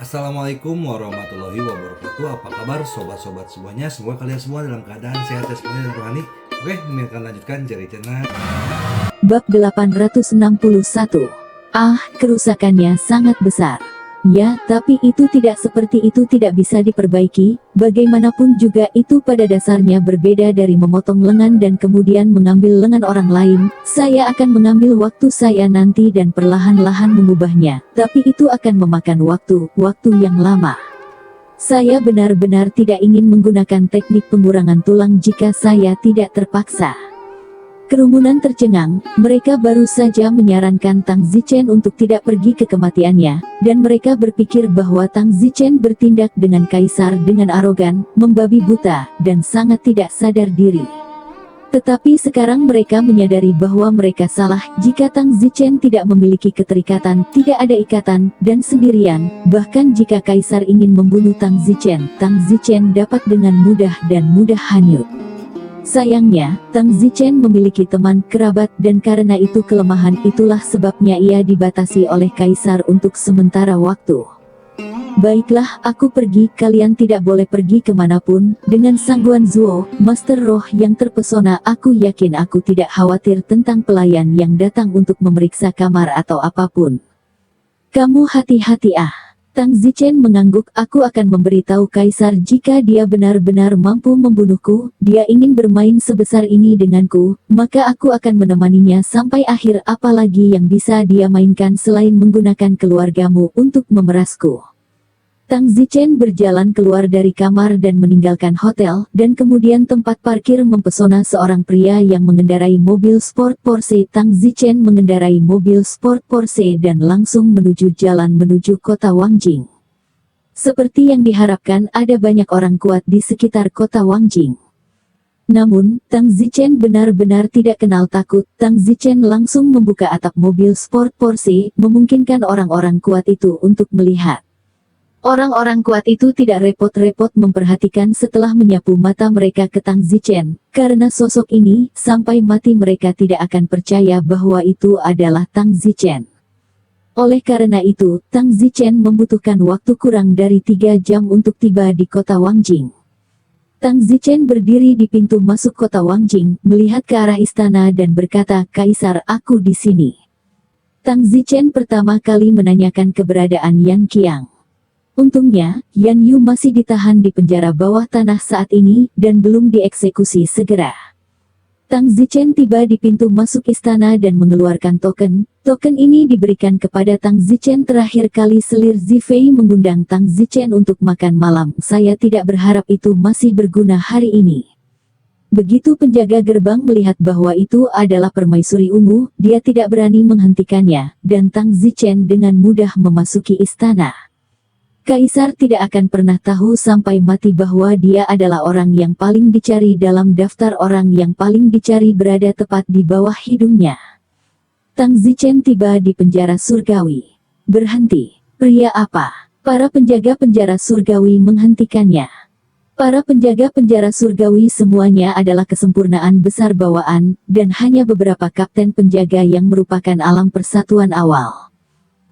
Assalamualaikum warahmatullahi wabarakatuh. Apa kabar sobat-sobat semuanya? Semoga kalian semua dalam keadaan sehat jasmani dan rohani. Oke, kami akan lanjutkan cerita. Bab 861. Kerusakannya sangat besar. Ya, tapi itu tidak seperti itu tidak bisa diperbaiki. Bagaimanapun juga itu pada dasarnya berbeda dari memotong lengan dan kemudian mengambil lengan orang lain. Saya akan mengambil waktu saya nanti dan perlahan-lahan mengubahnya. Tapi itu akan memakan waktu yang lama. Saya benar-benar tidak ingin menggunakan teknik pengurangan tulang jika saya tidak terpaksa. Kerumunan tercengang, mereka baru saja menyarankan Tang Zichen untuk tidak pergi ke kematiannya, dan mereka berpikir bahwa Tang Zichen bertindak dengan kaisar dengan arogan, membabi buta, dan sangat tidak sadar diri. Tetapi sekarang mereka menyadari bahwa mereka salah jika Tang Zichen tidak memiliki keterikatan, tidak ada ikatan, dan sendirian. Bahkan jika kaisar ingin membunuh Tang Zichen dapat dengan mudah hanyut. Sayangnya, Tang Zichen memiliki teman kerabat dan karena itu kelemahan itulah sebabnya ia dibatasi oleh kaisar untuk sementara waktu. Baiklah, aku pergi, kalian tidak boleh pergi kemanapun. Dengan Sangguan Zuo, Master Roh yang terpesona, aku yakin aku tidak khawatir tentang pelayan yang datang untuk memeriksa kamar atau apapun. Kamu hati-hati. Tang Zichen mengangguk, aku akan memberitahu kaisar jika dia benar-benar mampu membunuhku, dia ingin bermain sebesar ini denganku, maka aku akan menemaninya sampai akhir. Apalagi yang bisa dia mainkan selain menggunakan keluargamu untuk memerasku. Tang Zichen berjalan keluar dari kamar dan meninggalkan hotel, dan kemudian tempat parkir mempesona seorang pria yang mengendarai mobil sport Porsche. Tang Zichen mengendarai mobil sport Porsche dan langsung menuju jalan menuju kota Wangjing. Seperti yang diharapkan, ada banyak orang kuat di sekitar kota Wangjing. Namun, Tang Zichen benar-benar tidak kenal takut. Tang Zichen langsung membuka atap mobil sport Porsche, memungkinkan orang-orang kuat itu untuk melihat. Orang-orang kuat itu tidak repot-repot memperhatikan setelah menyapu mata mereka ke Tang Zichen, karena sosok ini, sampai mati mereka tidak akan percaya bahwa itu adalah Tang Zichen. Oleh karena itu, Tang Zichen membutuhkan waktu kurang dari 3 jam untuk tiba di kota Wangjing. Tang Zichen berdiri di pintu masuk kota Wangjing, melihat ke arah istana dan berkata, "Kaisar, aku di sini." Tang Zichen pertama kali menanyakan keberadaan Yan Qiang. Untungnya, Yan Yu masih ditahan di penjara bawah tanah saat ini, dan belum dieksekusi segera. Tang Zichen tiba di pintu masuk istana dan mengeluarkan token. Token ini diberikan kepada Tang Zichen terakhir kali selir Zifei mengundang Tang Zichen untuk makan malam. Saya tidak berharap itu masih berguna hari ini. Begitu penjaga gerbang melihat bahwa itu adalah permaisuri ungu, dia tidak berani menghentikannya, dan Tang Zichen dengan mudah memasuki istana. Kaisar tidak akan pernah tahu sampai mati bahwa dia adalah orang yang paling dicari dalam daftar orang yang paling dicari berada tepat di bawah hidungnya. Tang Zichen tiba di penjara surgawi. Berhenti. Pria apa? Para penjaga penjara surgawi menghentikannya. Para penjaga penjara surgawi semuanya adalah kesempurnaan besar bawaan, dan hanya beberapa kapten penjaga yang merupakan alam persatuan awal.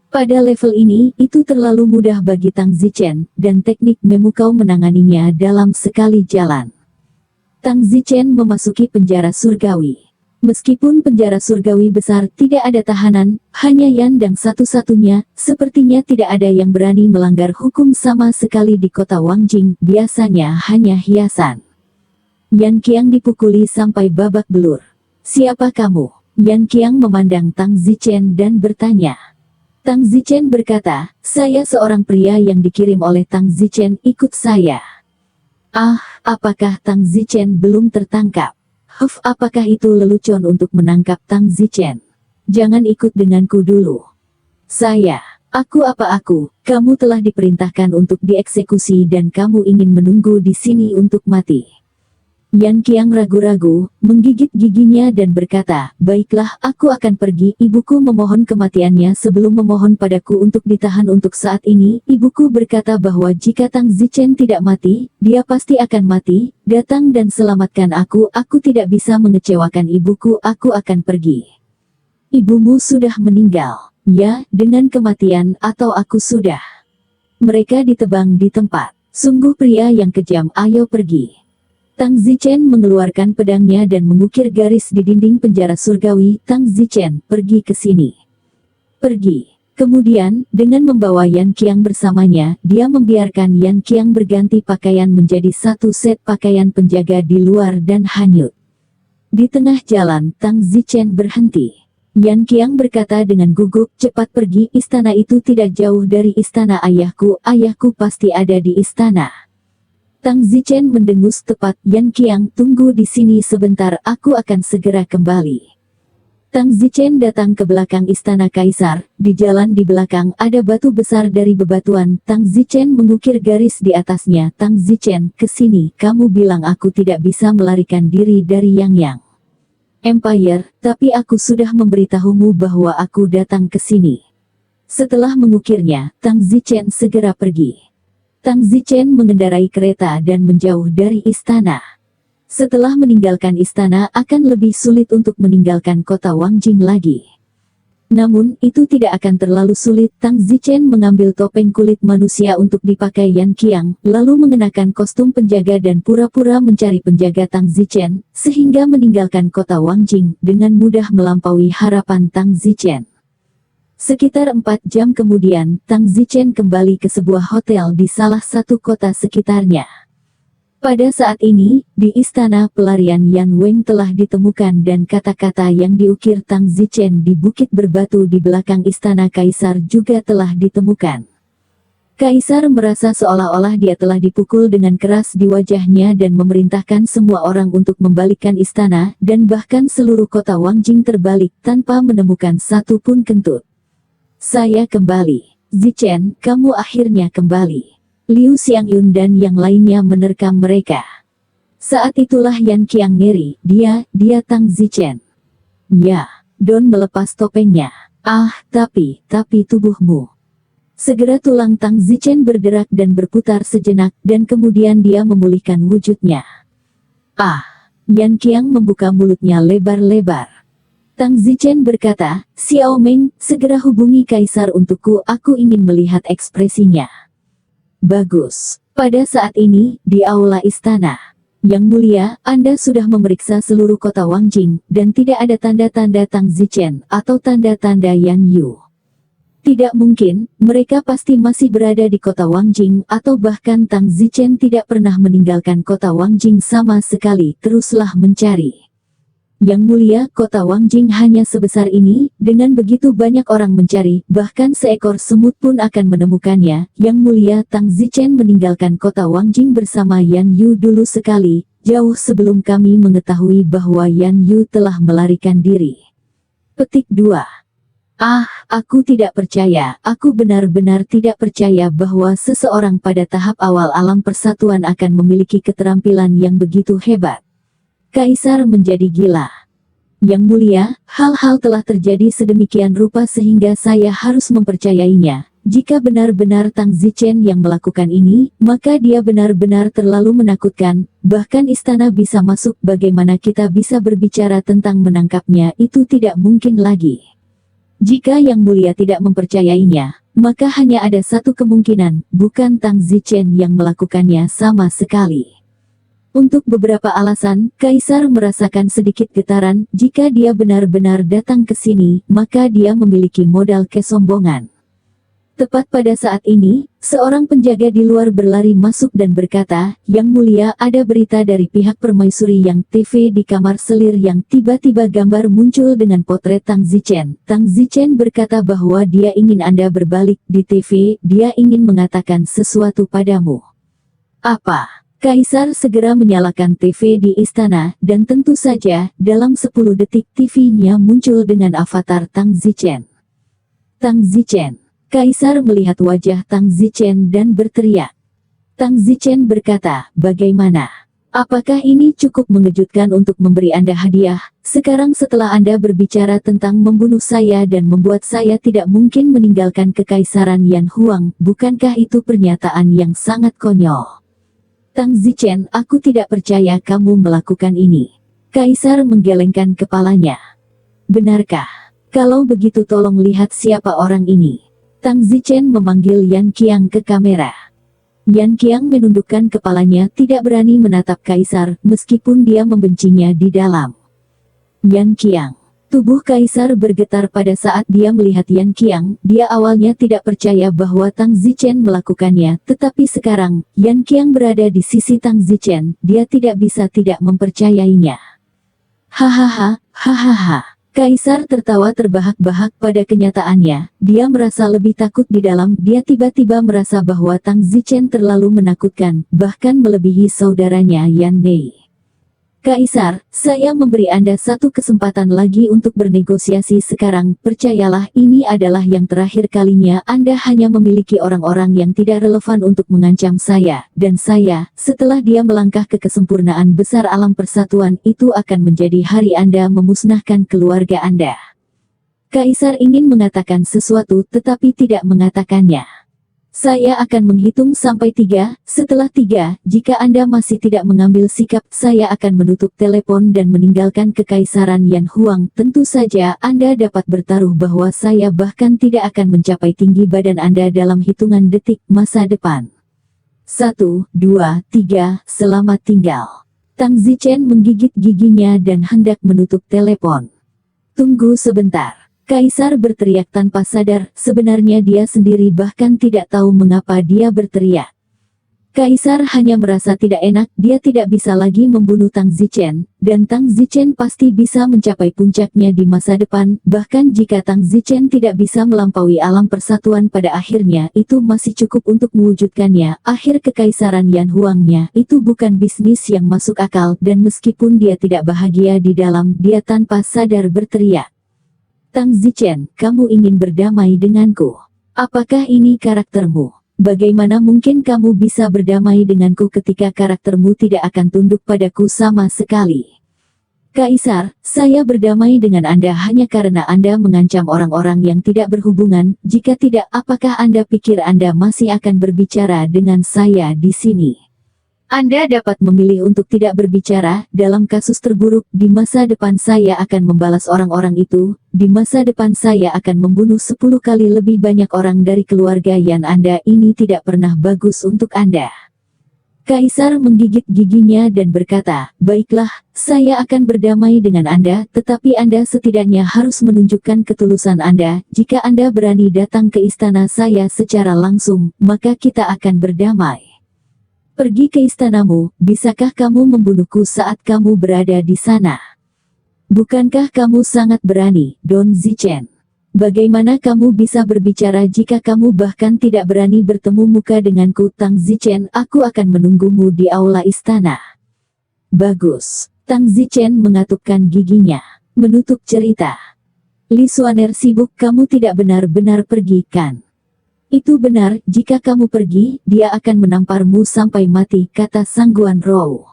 Pada level ini, itu terlalu mudah bagi Tang Zichen, dan teknik memukau menanganinya dalam sekali jalan. Tang Zichen memasuki penjara surgawi. Meskipun penjara surgawi besar tidak ada tahanan, hanya Yan Dang satu-satunya, sepertinya tidak ada yang berani melanggar hukum sama sekali di kota Wangjing, biasanya hanya hiasan. Yan Qiang dipukuli sampai babak belur. "Siapa kamu?" Yan Qiang memandang Tang Zichen dan bertanya. Tang Zichen berkata, "Saya seorang pria yang dikirim oleh Tang Zichen, ikut saya." Apakah Tang Zichen belum tertangkap? Apakah itu lelucon untuk menangkap Tang Zichen? "Jangan ikut denganku dulu." Aku, kamu telah diperintahkan untuk dieksekusi dan kamu ingin menunggu di sini untuk mati." Yan Qiang ragu-ragu, menggigit giginya dan berkata, "Baiklah, aku akan pergi. Ibuku memohon kematiannya sebelum memohon padaku untuk ditahan untuk saat ini." Ibuku berkata bahwa jika Tang Zichen tidak mati, dia pasti akan mati. Datang dan selamatkan aku tidak bisa mengecewakan ibuku, aku akan pergi. "Ibumu sudah meninggal." "Ya, dengan kematian, atau aku sudah." Mereka ditebang di tempat. Sungguh pria yang kejam, ayo pergi. Tang Zichen mengeluarkan pedangnya dan mengukir garis di dinding penjara surgawi. Tang Zichen, pergi ke sini. Pergi. Kemudian, dengan membawa Yan Qiang bersamanya, dia membiarkan Yan Qiang berganti pakaian menjadi satu set pakaian penjaga di luar dan hanyut. Di tengah jalan, Tang Zichen berhenti. Yan Qiang berkata dengan gugup, cepat pergi, istana itu tidak jauh dari istana ayahku pasti ada di istana. Tang Zichen mendengus tepat, Yan Qiang, tunggu di sini sebentar, aku akan segera kembali. Tang Zichen datang ke belakang istana kaisar, di jalan di belakang ada batu besar dari bebatuan, Tang Zichen mengukir garis di atasnya, Tang Zichen, ke sini, kamu bilang aku tidak bisa melarikan diri dari Yang Empire, tapi aku sudah memberitahumu bahwa aku datang ke sini. Setelah mengukirnya, Tang Zichen segera pergi. Tang Zichen mengendarai kereta dan menjauh dari istana. Setelah meninggalkan istana akan lebih sulit untuk meninggalkan kota Wangjing lagi. Namun, itu tidak akan terlalu sulit. Tang Zichen mengambil topeng kulit manusia untuk dipakai Yan Qiang, lalu mengenakan kostum penjaga dan pura-pura mencari penjaga Tang Zichen, sehingga meninggalkan kota Wangjing, dengan mudah melampaui harapan Tang Zichen. Sekitar 4 jam kemudian, Tang Zichen kembali ke sebuah hotel di salah satu kota sekitarnya. Pada saat ini, di istana pelarian Yan Weng telah ditemukan dan kata-kata yang diukir Tang Zichen di bukit berbatu di belakang istana kaisar juga telah ditemukan. Kaisar merasa seolah-olah dia telah dipukul dengan keras di wajahnya dan memerintahkan semua orang untuk membalikkan istana, dan bahkan seluruh kota Wangjing terbalik tanpa menemukan satu pun kentut. Saya kembali. Zichen, kamu akhirnya kembali. Liu Xiangyun dan yang lainnya menerkam mereka. Saat itulah Yan Qiang ngeri, dia Tang Zichen. Ya, Don melepas topengnya. Ah, tapi tubuhmu. Segera tulang Tang Zichen bergerak dan berputar sejenak, dan kemudian dia memulihkan wujudnya. Ah, Yan Qiang membuka mulutnya lebar-lebar. Tang Zichen berkata, Xiao Meng, segera hubungi kaisar untukku, aku ingin melihat ekspresinya. Bagus. Pada saat ini, di aula istana. Yang mulia, Anda sudah memeriksa seluruh kota Wangjing, dan tidak ada tanda-tanda Tang Zichen, atau tanda-tanda Yan Yu. Tidak mungkin, mereka pasti masih berada di kota Wangjing, atau bahkan Tang Zichen tidak pernah meninggalkan kota Wangjing sama sekali, teruslah mencari. Yang mulia, kota Wangjing hanya sebesar ini, dengan begitu banyak orang mencari, bahkan seekor semut pun akan menemukannya. Yang mulia, Tang Zichen meninggalkan kota Wangjing bersama Yan Yu dulu sekali, jauh sebelum kami mengetahui bahwa Yan Yu telah melarikan diri. Petik 2. Ah, aku tidak percaya, aku benar-benar tidak percaya bahwa seseorang pada tahap awal alam persatuan akan memiliki keterampilan yang begitu hebat. Kaisar menjadi gila. Yang mulia, hal-hal telah terjadi sedemikian rupa sehingga saya harus mempercayainya. Jika benar-benar Tang Zichen yang melakukan ini, maka dia benar-benar terlalu menakutkan. Bahkan istana bisa masuk, bagaimana kita bisa berbicara tentang menangkapnya, itu tidak mungkin lagi. Jika Yang Mulia tidak mempercayainya, maka hanya ada satu kemungkinan, bukan Tang Zichen yang melakukannya sama sekali. Untuk beberapa alasan, Kaisar merasakan sedikit getaran. Jika dia benar-benar datang ke sini, maka dia memiliki modal kesombongan. Tepat pada saat ini, seorang penjaga di luar berlari masuk dan berkata, Yang Mulia, ada berita dari pihak permaisuri Yang TV di kamar selir yang tiba-tiba gambar muncul dengan potret Tang Zichen. Tang Zichen berkata bahwa dia ingin Anda berbalik di TV, dia ingin mengatakan sesuatu padamu. Apa? Kaisar segera menyalakan TV di istana, dan tentu saja, dalam 10 detik TV-nya muncul dengan avatar Tang Zichen. Tang Zichen. Kaisar melihat wajah Tang Zichen dan berteriak. Tang Zichen berkata, bagaimana? Apakah ini cukup mengejutkan untuk memberi Anda hadiah? Sekarang setelah Anda berbicara tentang membunuh saya dan membuat saya tidak mungkin meninggalkan kekaisaran Yan Huang, bukankah itu pernyataan yang sangat konyol? Tang Zichen, aku tidak percaya kamu melakukan ini. Kaisar menggelengkan kepalanya. Benarkah? Kalau begitu tolong lihat siapa orang ini. Tang Zichen memanggil Yan Qiang ke kamera. Yan Qiang menundukkan kepalanya, tidak berani menatap kaisar, meskipun dia membencinya di dalam. Yan Qiang. Tubuh kaisar bergetar pada saat dia melihat Yan Qiang. Dia awalnya tidak percaya bahwa Tang Zichen melakukannya, tetapi sekarang, Yan Qiang berada di sisi Tang Zichen, dia tidak bisa tidak mempercayainya. Hahaha, hahaha. Kaisar tertawa terbahak-bahak pada kenyataannya. Dia merasa lebih takut di dalam. Dia tiba-tiba merasa bahwa Tang Zichen terlalu menakutkan, bahkan melebihi saudaranya Yan Mei. Kaisar, saya memberi Anda satu kesempatan lagi untuk bernegosiasi sekarang. Percayalah, ini adalah yang terakhir kalinya Anda hanya memiliki orang-orang yang tidak relevan untuk mengancam saya. Dan saya, setelah dia melangkah ke kesempurnaan besar alam persatuan, itu akan menjadi hari Anda memusnahkan keluarga Anda. Kaisar ingin mengatakan sesuatu tetapi tidak mengatakannya. Saya akan menghitung sampai 3, setelah 3, jika Anda masih tidak mengambil sikap, saya akan menutup telepon dan meninggalkan kekaisaran Yan Huang. Tentu saja Anda dapat bertaruh bahwa saya bahkan tidak akan mencapai tinggi badan Anda dalam hitungan detik masa depan. 1, 2, 3, selamat tinggal. Tang Zichen menggigit giginya dan hendak menutup telepon. Tunggu sebentar. Kaisar berteriak tanpa sadar, sebenarnya dia sendiri bahkan tidak tahu mengapa dia berteriak. Kaisar hanya merasa tidak enak, dia tidak bisa lagi membunuh Tang Zichen, dan Tang Zichen pasti bisa mencapai puncaknya di masa depan, bahkan jika Tang Zichen tidak bisa melampaui alam persatuan pada akhirnya, itu masih cukup untuk mewujudkannya. Akhir kekaisaran Yan Huangnya, itu bukan bisnis yang masuk akal, dan meskipun dia tidak bahagia di dalam, dia tanpa sadar berteriak. Tang Zichen, kamu ingin berdamai denganku. Apakah ini karaktermu? Bagaimana mungkin kamu bisa berdamai denganku ketika karaktermu tidak akan tunduk padaku sama sekali? Kaisar, saya berdamai dengan Anda hanya karena Anda mengancam orang-orang yang tidak berhubungan. Jika tidak, apakah Anda pikir Anda masih akan berbicara dengan saya di sini? Anda dapat memilih untuk tidak berbicara. Dalam kasus terburuk, di masa depan saya akan membalas orang-orang itu. Di masa depan saya akan membunuh 10 kali lebih banyak orang dari keluarga Yan Anda. Ini tidak pernah bagus untuk Anda. Kaisar menggigit giginya dan berkata, baiklah, saya akan berdamai dengan Anda, tetapi Anda setidaknya harus menunjukkan ketulusan Anda. Jika Anda berani datang ke istana saya secara langsung, maka kita akan berdamai. Pergi ke istanamu, bisakah kamu membunuhku saat kamu berada di sana? Bukankah kamu sangat berani, Don Zichen? Bagaimana kamu bisa berbicara jika kamu bahkan tidak berani bertemu muka denganku? Tang Zichen, aku akan menunggumu di aula istana. Bagus. Tang Zichen mengatupkan giginya. Menutup cerita. Li Xuaner sibuk, kamu tidak benar-benar pergi kan? Itu benar, jika kamu pergi, dia akan menamparmu sampai mati, kata Sangguan Rou.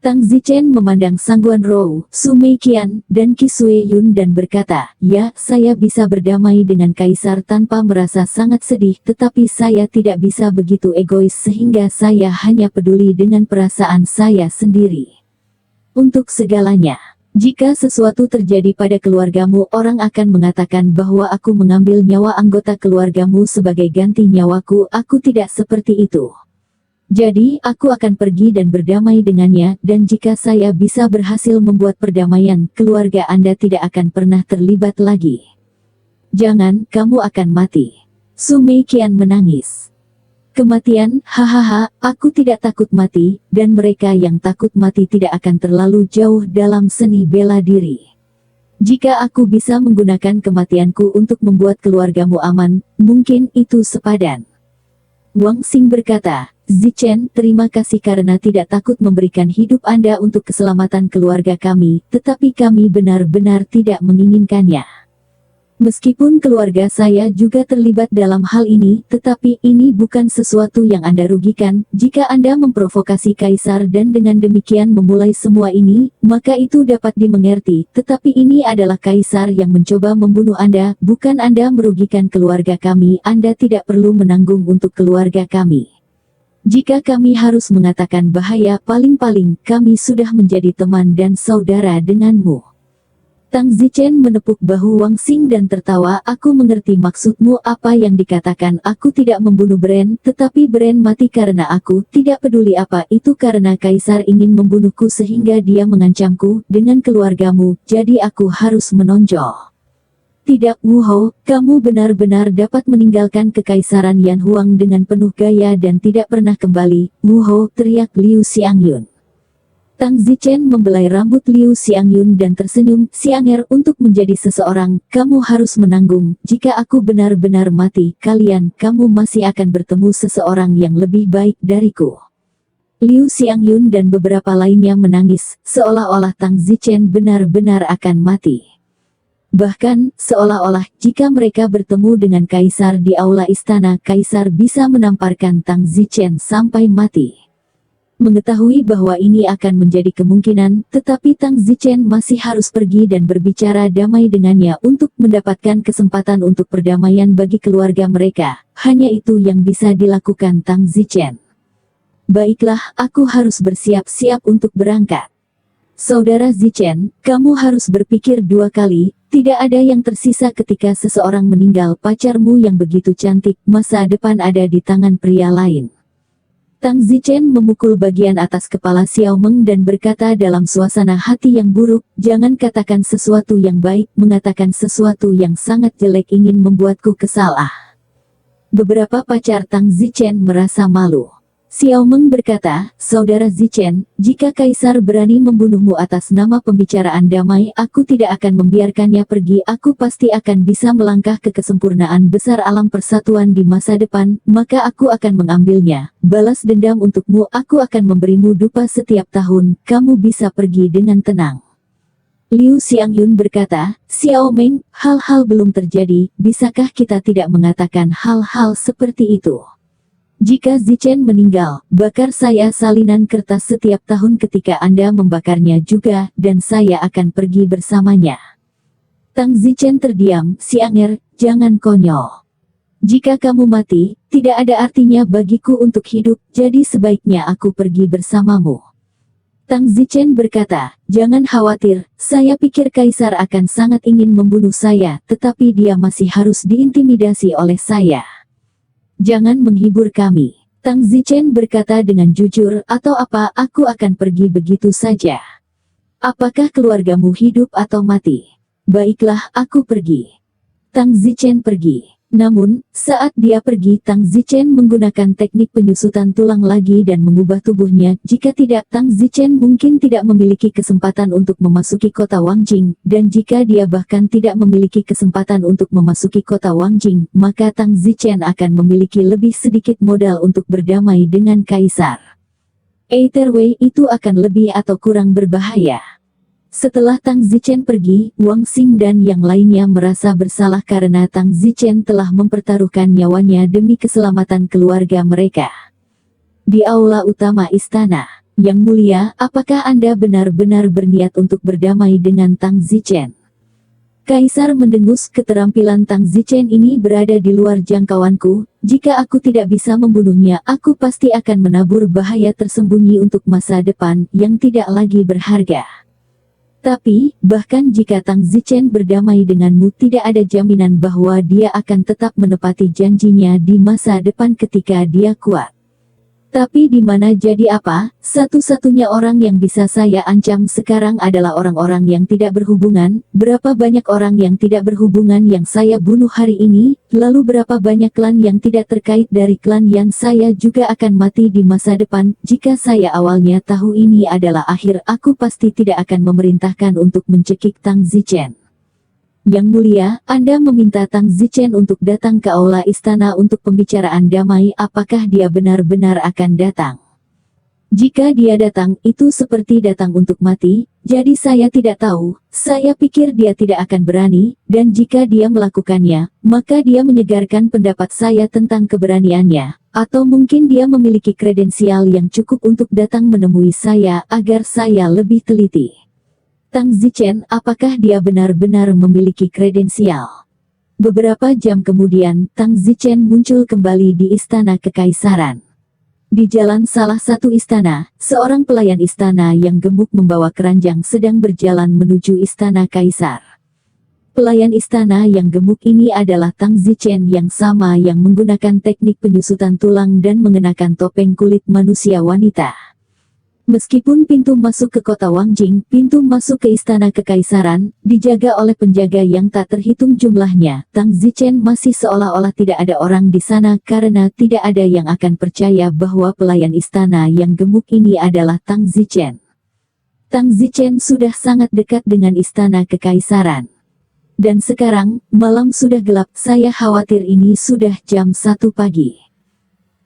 Tang Zichen memandang Sangguan Rou, Su Meiqian, dan Qi Sui-yun dan berkata, ya, saya bisa berdamai dengan Kaisar tanpa merasa sangat sedih, tetapi saya tidak bisa begitu egois sehingga saya hanya peduli dengan perasaan saya sendiri. Untuk segalanya. Jika sesuatu terjadi pada keluargamu, orang akan mengatakan bahwa aku mengambil nyawa anggota keluargamu sebagai ganti nyawaku. Aku tidak seperti itu. Jadi, aku akan pergi dan berdamai dengannya, dan jika saya bisa berhasil membuat perdamaian, keluarga Anda tidak akan pernah terlibat lagi. Jangan, kamu akan mati. Su Meiqian menangis. Kematian, hahaha, aku tidak takut mati, dan mereka yang takut mati tidak akan terlalu jauh dalam seni bela diri. Jika aku bisa menggunakan kematianku untuk membuat keluargamu aman, mungkin itu sepadan. Wang Xing berkata, Zichen, terima kasih karena tidak takut memberikan hidup Anda untuk keselamatan keluarga kami, tetapi kami benar-benar tidak menginginkannya. Meskipun keluarga saya juga terlibat dalam hal ini, tetapi ini bukan sesuatu yang Anda rugikan. Jika Anda memprovokasi Kaisar dan dengan demikian memulai semua ini, maka itu dapat dimengerti. Tetapi ini adalah Kaisar yang mencoba membunuh Anda, bukan Anda merugikan keluarga kami. Anda tidak perlu menanggung untuk keluarga kami. Jika kami harus mengatakan bahaya, paling-paling kami sudah menjadi teman dan saudara denganmu. Tang Zichen menepuk bahu Wang Xing dan tertawa. Aku mengerti maksudmu, apa yang dikatakan aku tidak membunuh Bren, tetapi Bren mati karena aku. Tidak peduli apa itu, karena Kaisar ingin membunuhku sehingga dia mengancamku dengan keluargamu, jadi aku harus menonjol. Tidak, Wu Hou, kamu benar-benar dapat meninggalkan kekaisaran Yan Huang dengan penuh gaya dan tidak pernah kembali. Wu Hou, teriak Liu Xiangyun. Tang Zichen membelai rambut Liu Xiangyun dan tersenyum. Xianger, untuk menjadi seseorang, kamu harus menanggung. Jika aku benar-benar mati, kamu masih akan bertemu seseorang yang lebih baik dariku. Liu Xiangyun dan beberapa lainnya menangis, seolah-olah Tang Zichen benar-benar akan mati. Bahkan, seolah-olah jika mereka bertemu dengan Kaisar di aula istana, Kaisar bisa menamparkan Tang Zichen sampai mati. Mengetahui bahwa ini akan menjadi kemungkinan, tetapi Tang Zichen masih harus pergi dan berbicara damai dengannya untuk mendapatkan kesempatan untuk perdamaian bagi keluarga mereka. Hanya itu yang bisa dilakukan Tang Zichen. Baiklah, aku harus bersiap-siap untuk berangkat. Saudara Zichen, kamu harus berpikir dua kali. Tidak ada yang tersisa ketika seseorang meninggal. Pacarmu yang begitu cantik, masa depan ada di tangan pria lain. Tang Zichen memukul bagian atas kepala Xiao Meng dan berkata dalam suasana hati yang buruk, jangan katakan sesuatu yang baik, mengatakan sesuatu yang sangat jelek ingin membuatku kesal. Beberapa pacar Tang Zichen merasa malu. Xiao Meng berkata, Saudara Zichen, jika Kaisar berani membunuhmu atas nama pembicaraan damai, aku tidak akan membiarkannya pergi. Aku pasti akan bisa melangkah ke kesempurnaan besar alam persatuan di masa depan, maka aku akan mengambilnya. Balas dendam untukmu, aku akan memberimu dupa setiap tahun, kamu bisa pergi dengan tenang. Liu Xiangyun berkata, Xiao Meng, hal-hal belum terjadi, bisakah kita tidak mengatakan hal-hal seperti itu? Jika Zichen meninggal, bakar saya salinan kertas setiap tahun ketika Anda membakarnya juga, dan saya akan pergi bersamanya. Tang Zichen terdiam. Xianger, jangan konyol. Jika kamu mati, tidak ada artinya bagiku untuk hidup, jadi sebaiknya aku pergi bersamamu. Tang Zichen berkata, jangan khawatir, saya pikir Kaisar akan sangat ingin membunuh saya, tetapi dia masih harus diintimidasi oleh saya. Jangan menghibur kami. Tang Zichen berkata dengan jujur, atau apa, aku akan pergi begitu saja. Apakah keluargamu hidup atau mati? Baiklah, aku pergi. Tang Zichen pergi. Namun, saat dia pergi, Tang Zichen menggunakan teknik penyusutan tulang lagi dan mengubah tubuhnya. Jika tidak, Tang Zichen mungkin tidak memiliki kesempatan untuk memasuki kota Wangjing, dan jika dia bahkan tidak memiliki kesempatan untuk memasuki kota Wangjing, maka Tang Zichen akan memiliki lebih sedikit modal untuk berdamai dengan Kaisar. Either way, itu akan lebih atau kurang berbahaya. Setelah Tang Zichen pergi, Wang Xing dan yang lainnya merasa bersalah karena Tang Zichen telah mempertaruhkan nyawanya demi keselamatan keluarga mereka. Di aula utama istana, Yang Mulia, apakah Anda benar-benar berniat untuk berdamai dengan Tang Zichen? Kaisar mendengus. Keterampilan Tang Zichen ini berada di luar jangkauanku. Jika aku tidak bisa membunuhnya, aku pasti akan menabur bahaya tersembunyi untuk masa depan yang tidak lagi berharga. Tapi, bahkan jika Tang Zichen berdamai denganmu, tidak ada jaminan bahwa dia akan tetap menepati janjinya di masa depan ketika dia kuat. Tapi di mana jadi apa, satu-satunya orang yang bisa saya ancam sekarang adalah orang-orang yang tidak berhubungan. Berapa banyak orang yang tidak berhubungan yang saya bunuh hari ini, lalu berapa banyak klan yang tidak terkait dari klan yang saya juga akan mati di masa depan. Jika saya awalnya tahu ini adalah akhir, aku pasti tidak akan memerintahkan untuk mencekik Tang Zichen. Yang Mulia, Anda meminta Tang Zichen untuk datang ke aula istana untuk pembicaraan damai. Apakah dia benar-benar akan datang? Jika dia datang, itu seperti datang untuk mati, jadi saya tidak tahu. Saya pikir dia tidak akan berani, dan jika dia melakukannya, maka dia menyegarkan pendapat saya tentang keberaniannya. Atau mungkin dia memiliki kredensial yang cukup untuk datang menemui saya agar saya lebih teliti. Tang Zichen, apakah dia benar-benar memiliki kredensial? Beberapa jam kemudian, Tang Zichen muncul kembali di istana kekaisaran. Di jalan salah satu istana, seorang pelayan istana yang gemuk membawa keranjang sedang berjalan menuju istana kaisar. Pelayan istana yang gemuk ini adalah Tang Zichen yang sama yang menggunakan teknik penyusutan tulang dan mengenakan topeng kulit manusia wanita. Meskipun pintu masuk ke kota Wangjing, pintu masuk ke istana kekaisaran, dijaga oleh penjaga yang tak terhitung jumlahnya, Tang Zichen masih seolah-olah tidak ada orang di sana karena tidak ada yang akan percaya bahwa pelayan istana yang gemuk ini adalah Tang Zichen. Tang Zichen sudah sangat dekat dengan istana kekaisaran. Dan sekarang, malam sudah gelap, saya khawatir ini sudah jam 1 pagi.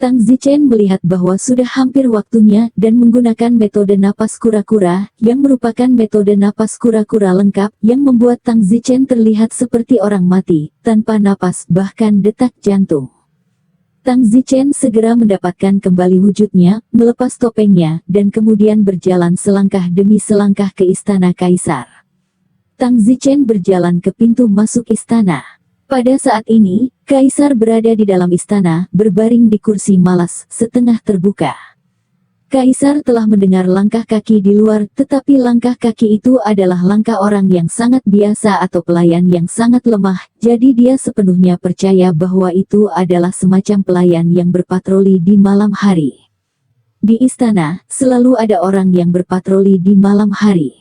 Tang Zichen melihat bahwa sudah hampir waktunya dan menggunakan metode napas kura-kura, yang merupakan metode napas kura-kura lengkap, yang membuat Tang Zichen terlihat seperti orang mati, tanpa napas bahkan detak jantung. Tang Zichen segera mendapatkan kembali wujudnya, melepas topengnya, dan kemudian berjalan selangkah demi selangkah ke istana kaisar. Tang Zichen berjalan ke pintu masuk istana. Pada saat ini, kaisar berada di dalam istana, berbaring di kursi malas, setengah terbuka. Kaisar telah mendengar langkah kaki di luar, tetapi langkah kaki itu adalah langkah orang yang sangat biasa atau pelayan yang sangat lemah, jadi dia sepenuhnya percaya bahwa itu adalah semacam pelayan yang berpatroli di malam hari. Di istana, selalu ada orang yang berpatroli di malam hari.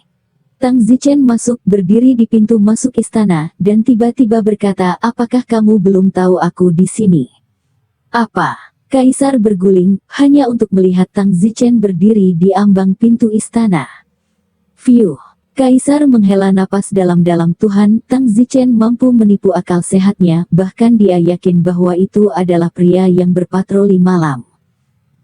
Tang Zichen masuk, berdiri di pintu masuk istana, dan tiba-tiba berkata, "Apakah kamu belum tahu aku di sini?" "Apa?" Kaisar berguling, hanya untuk melihat Tang Zichen berdiri di ambang pintu istana. Fiuh. Kaisar menghela napas dalam-dalam. Tuhan, Tang Zichen mampu menipu akal sehatnya, bahkan dia yakin bahwa itu adalah pria yang berpatroli malam.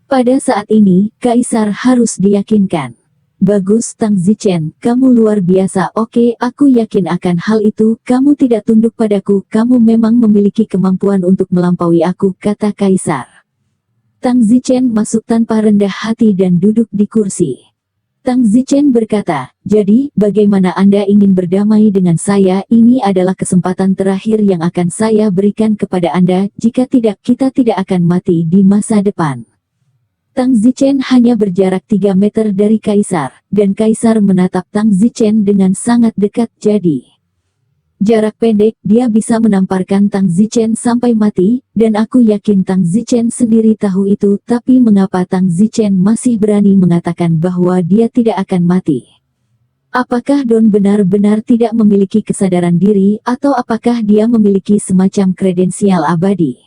Pada saat ini, Kaisar harus diyakinkan. "Bagus Tang Zichen, kamu luar biasa. Oke, aku yakin akan hal itu. Kamu tidak tunduk padaku, kamu memang memiliki kemampuan untuk melampaui aku," kata Kaisar. Tang Zichen masuk tanpa rendah hati dan duduk di kursi. Tang Zichen berkata, "Jadi, bagaimana Anda ingin berdamai dengan saya? Ini adalah kesempatan terakhir yang akan saya berikan kepada Anda, jika tidak kita tidak akan mati di masa depan." Tang Zichen hanya berjarak 3 meter dari Kaisar, dan Kaisar menatap Tang Zichen dengan sangat dekat. Jadi, jarak pendek, dia bisa menamparkan Tang Zichen sampai mati, dan aku yakin Tang Zichen sendiri tahu itu, tapi mengapa Tang Zichen masih berani mengatakan bahwa dia tidak akan mati? Apakah Don benar-benar tidak memiliki kesadaran diri, atau apakah dia memiliki semacam kredensial abadi?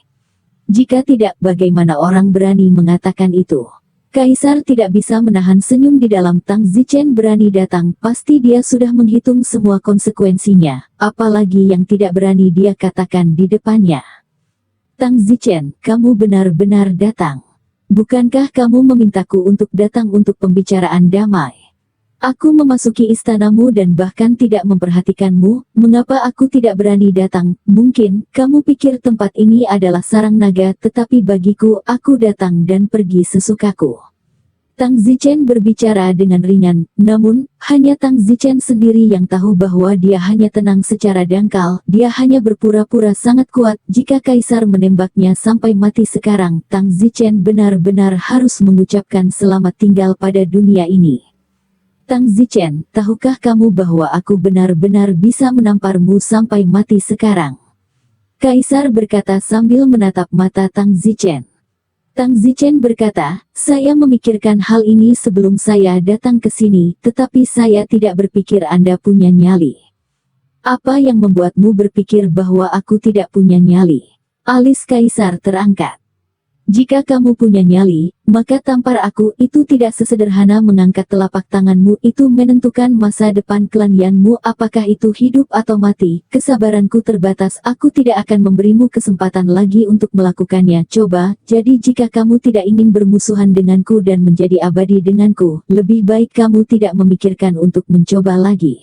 Jika tidak, bagaimana orang berani mengatakan itu? Kaisar tidak bisa menahan senyum di dalam. Tang Zichen berani datang, pasti dia sudah menghitung semua konsekuensinya, apalagi yang tidak berani dia katakan di depannya. "Tang Zichen, kamu benar-benar datang. Bukankah kamu memintaku untuk datang untuk pembicaraan damai? Aku memasuki istanamu dan bahkan tidak memperhatikanmu, mengapa aku tidak berani datang? Mungkin, kamu pikir tempat ini adalah sarang naga, tetapi bagiku, aku datang dan pergi sesukaku." Tang Zichen berbicara dengan ringan, namun, hanya Tang Zichen sendiri yang tahu bahwa dia hanya tenang secara dangkal, dia hanya berpura-pura sangat kuat. Jika Kaisar menembaknya sampai mati sekarang, Tang Zichen benar-benar harus mengucapkan selamat tinggal pada dunia ini. "Tang Zichen, tahukah kamu bahwa aku benar-benar bisa menamparmu sampai mati sekarang?" Kaisar berkata sambil menatap mata Tang Zichen. Tang Zichen berkata, "Saya memikirkan hal ini sebelum saya datang ke sini, tetapi saya tidak berpikir Anda punya nyali." "Apa yang membuatmu berpikir bahwa aku tidak punya nyali?" Alis Kaisar terangkat. "Jika kamu punya nyali, maka tampar aku." "Itu tidak sesederhana mengangkat telapak tanganmu, itu menentukan masa depan klanyanmu, apakah itu hidup atau mati. Kesabaranku terbatas, aku tidak akan memberimu kesempatan lagi untuk melakukannya. Coba, jadi jika kamu tidak ingin bermusuhan denganku dan menjadi abadi denganku, lebih baik kamu tidak memikirkan untuk mencoba lagi."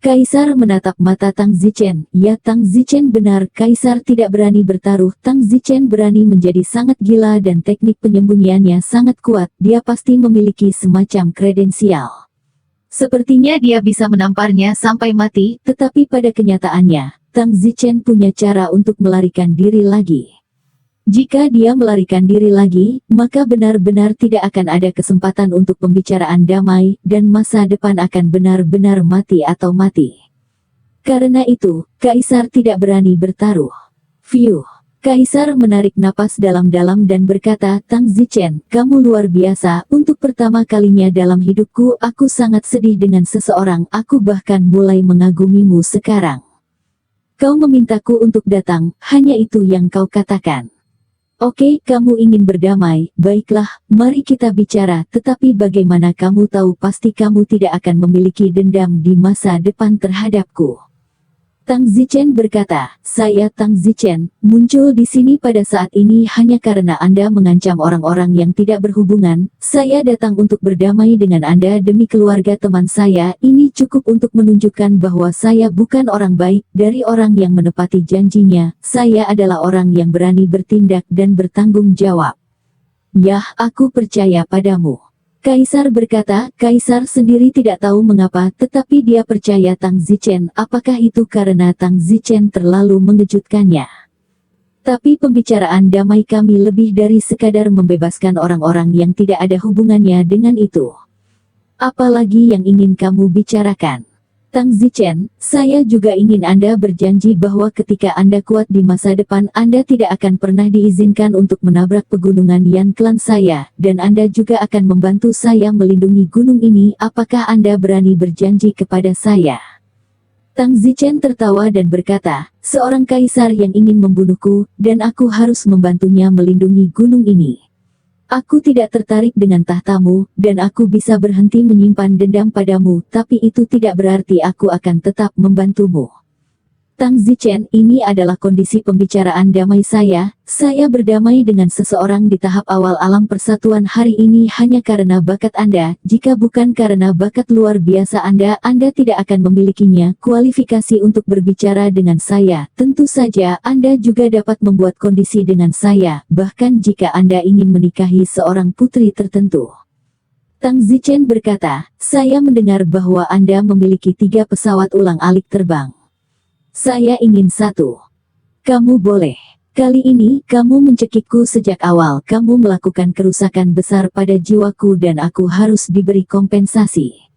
Kaisar menatap mata Tang Zichen. Ya, Tang Zichen benar, Kaisar tidak berani bertaruh. Tang Zichen berani menjadi sangat gila dan teknik penyembunyiannya sangat kuat. Dia pasti memiliki semacam kredensial. Sepertinya dia bisa menamparnya sampai mati, tetapi pada kenyataannya, Tang Zichen punya cara untuk melarikan diri lagi. Jika dia melarikan diri lagi, maka benar-benar tidak akan ada kesempatan untuk pembicaraan damai, dan masa depan akan benar-benar mati atau mati. Karena itu, Kaisar tidak berani bertaruh. Fiuh. Kaisar menarik napas dalam-dalam dan berkata, Tang Zichen, kamu luar biasa. Untuk pertama kalinya dalam hidupku, aku sangat sedih dengan seseorang. Aku bahkan mulai mengagumimu sekarang. Kau memintaku untuk datang, hanya itu yang kau katakan. Oke, kamu ingin berdamai, baiklah, mari kita bicara, tetapi bagaimana kamu tahu pasti kamu tidak akan memiliki dendam di masa depan terhadapku? Tang Zichen berkata, saya Tang Zichen, muncul di sini pada saat ini hanya karena Anda mengancam orang-orang yang tidak berhubungan. Saya datang untuk berdamai dengan Anda demi keluarga teman saya. Ini cukup untuk menunjukkan bahwa saya bukan orang baik, dari orang yang menepati janjinya. Saya adalah orang yang berani bertindak dan bertanggung jawab. Yah, aku percaya padamu. Kaisar berkata, Kaisar sendiri tidak tahu mengapa, tetapi dia percaya Tang Zichen. Apakah itu karena Tang Zichen terlalu mengejutkannya? Tapi pembicaraan damai kami lebih dari sekadar membebaskan orang-orang yang tidak ada hubungannya dengan itu. Apalagi yang ingin kamu bicarakan? Tang Zichen, saya juga ingin Anda berjanji bahwa ketika Anda kuat di masa depan, Anda tidak akan pernah diizinkan untuk menabrak pegunungan Yan klan saya, dan Anda juga akan membantu saya melindungi gunung ini. Apakah Anda berani berjanji kepada saya? Tang Zichen tertawa dan berkata, seorang kaisar yang ingin membunuhku, dan aku harus membantunya melindungi gunung ini. Aku tidak tertarik dengan tahtamu, dan aku bisa berhenti menyimpan dendam padamu, tapi itu tidak berarti aku akan tetap membantumu. Tang Zichen, ini adalah kondisi pembicaraan damai saya. Saya berdamai dengan seseorang di tahap awal alam persatuan hari ini hanya karena bakat Anda. Jika bukan karena bakat luar biasa Anda tidak akan memilikinya. Kualifikasi untuk berbicara dengan saya. Tentu saja Anda juga dapat membuat kondisi dengan saya, bahkan jika Anda ingin menikahi seorang putri tertentu. Tang Zichen berkata, saya mendengar bahwa Anda memiliki 3 pesawat ulang-alik terbang. Saya ingin 1. Kamu boleh. Kali ini, kamu mencekikku sejak awal. Kamu melakukan kerusakan besar pada jiwaku dan aku harus diberi kompensasi.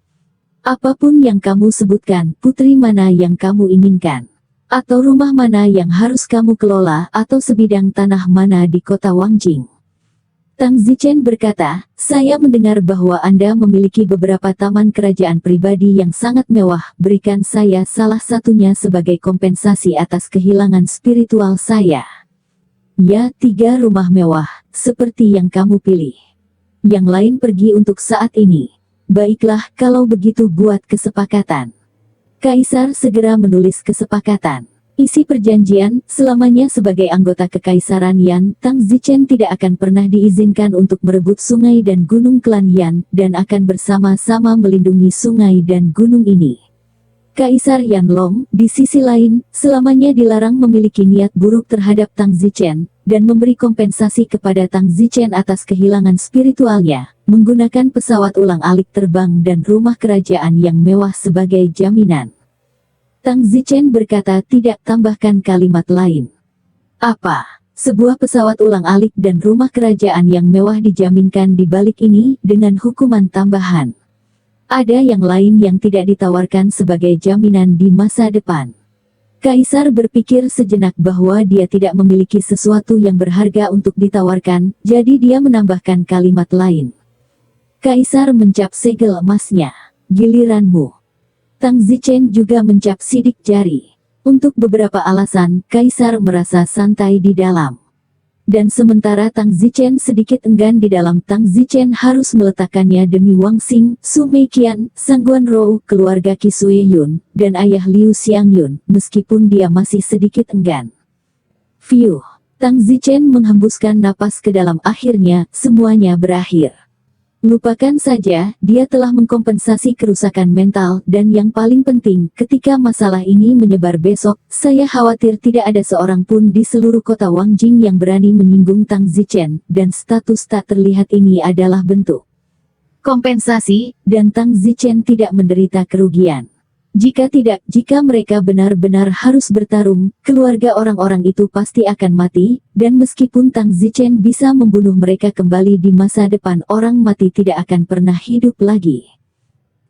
Apapun yang kamu sebutkan, putri mana yang kamu inginkan? Atau rumah mana yang harus kamu kelola, atau sebidang tanah mana di kota Wangjing? Tang Zichen berkata, saya mendengar bahwa Anda memiliki beberapa taman kerajaan pribadi yang sangat mewah. Berikan saya salah satunya sebagai kompensasi atas kehilangan spiritual saya. Ya, 3 rumah mewah, seperti yang kamu pilih. Yang lain pergi untuk saat ini. Baiklah, kalau begitu buat kesepakatan. Kaisar segera menulis kesepakatan. Isi perjanjian, selamanya sebagai anggota Kekaisaran Yan, Tang Zichen tidak akan pernah diizinkan untuk merebut sungai dan gunung klan Yan, dan akan bersama-sama melindungi sungai dan gunung ini. Kaisar Yanlong, di sisi lain, selamanya dilarang memiliki niat buruk terhadap Tang Zichen, dan memberi kompensasi kepada Tang Zichen atas kehilangan spiritualnya, menggunakan pesawat ulang-alik terbang dan rumah kerajaan yang mewah sebagai jaminan. Tang Zichen berkata tidak, tambahkan kalimat lain. Apa? Sebuah pesawat ulang-alik dan rumah kerajaan yang mewah dijaminkan di balik ini, dengan hukuman tambahan. Ada yang lain yang tidak ditawarkan sebagai jaminan di masa depan. Kaisar berpikir sejenak bahwa dia tidak memiliki sesuatu yang berharga untuk ditawarkan, jadi dia menambahkan kalimat lain. Kaisar mencap segel emasnya. Giliranmu. Tang Zichen juga mencap sidik jari. Untuk beberapa alasan, Kaisar merasa santai di dalam. Dan sementara Tang Zichen sedikit enggan di dalam, Tang Zichen harus meletakkannya demi Wang Xing, Su Meiqian, Sangguan Rou, keluarga Qi Sui Yun, dan ayah Liu Xiangyun, meskipun dia masih sedikit enggan. Fiuh. Tang Zichen menghembuskan napas ke dalam, akhirnya, semuanya berakhir. Lupakan saja, dia telah mengkompensasi kerusakan mental, dan yang paling penting, ketika masalah ini menyebar besok, saya khawatir tidak ada seorang pun di seluruh kota Wangjing yang berani menyinggung Tang Zichen, dan status tak terlihat ini adalah bentuk kompensasi, dan Tang Zichen tidak menderita kerugian. Jika tidak, jika mereka benar-benar harus bertarung, keluarga orang-orang itu pasti akan mati, dan meskipun Tang Zichen bisa membunuh mereka kembali di masa depan, orang mati tidak akan pernah hidup lagi.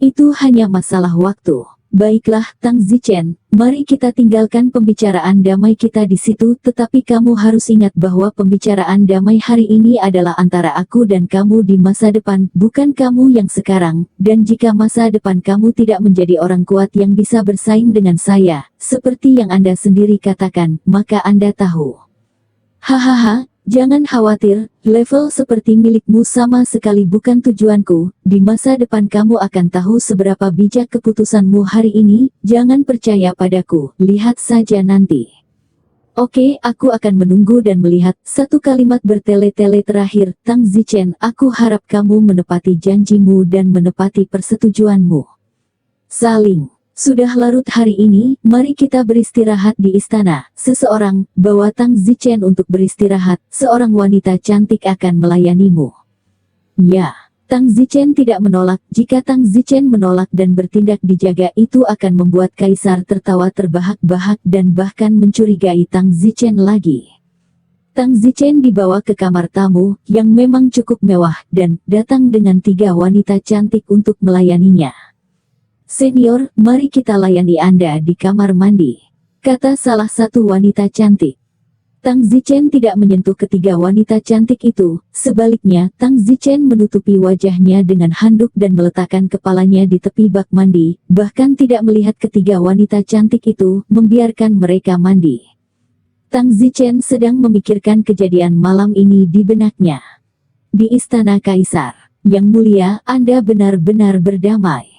Itu hanya masalah waktu. Baiklah, Tang Zichen, mari kita tinggalkan pembicaraan damai kita di situ, tetapi kamu harus ingat bahwa pembicaraan damai hari ini adalah antara aku dan kamu di masa depan, bukan kamu yang sekarang, dan jika masa depan kamu tidak menjadi orang kuat yang bisa bersaing dengan saya, seperti yang Anda sendiri katakan, maka Anda tahu. Hahaha. Jangan khawatir, level seperti milikmu sama sekali bukan tujuanku. Di masa depan kamu akan tahu seberapa bijak keputusanmu hari ini. Jangan percaya padaku, lihat saja nanti. Oke, aku akan menunggu dan melihat. Satu kalimat bertele-tele terakhir, Tang Zichen, aku harap kamu menepati janjimu dan menepati persetujuanmu. Saling. Sudah larut hari ini, mari kita beristirahat di istana. Seseorang, bawa Tang Zichen untuk beristirahat, seorang wanita cantik akan melayanimu. Ya, Tang Zichen tidak menolak. Jika Tang Zichen menolak dan bertindak dijaga, itu akan membuat kaisar tertawa terbahak-bahak dan bahkan mencurigai Tang Zichen lagi. Tang Zichen dibawa ke kamar tamu, yang memang cukup mewah, dan datang dengan 3 wanita cantik untuk melayaninya. Senior, mari kita layani Anda di kamar mandi, kata salah satu wanita cantik. Tang Zichen tidak menyentuh ketiga wanita cantik itu, sebaliknya, Tang Zichen menutupi wajahnya dengan handuk dan meletakkan kepalanya di tepi bak mandi, bahkan tidak melihat ketiga wanita cantik itu, membiarkan mereka mandi. Tang Zichen sedang memikirkan kejadian malam ini di benaknya. Di istana kaisar, Yang Mulia, Anda benar-benar berdamai.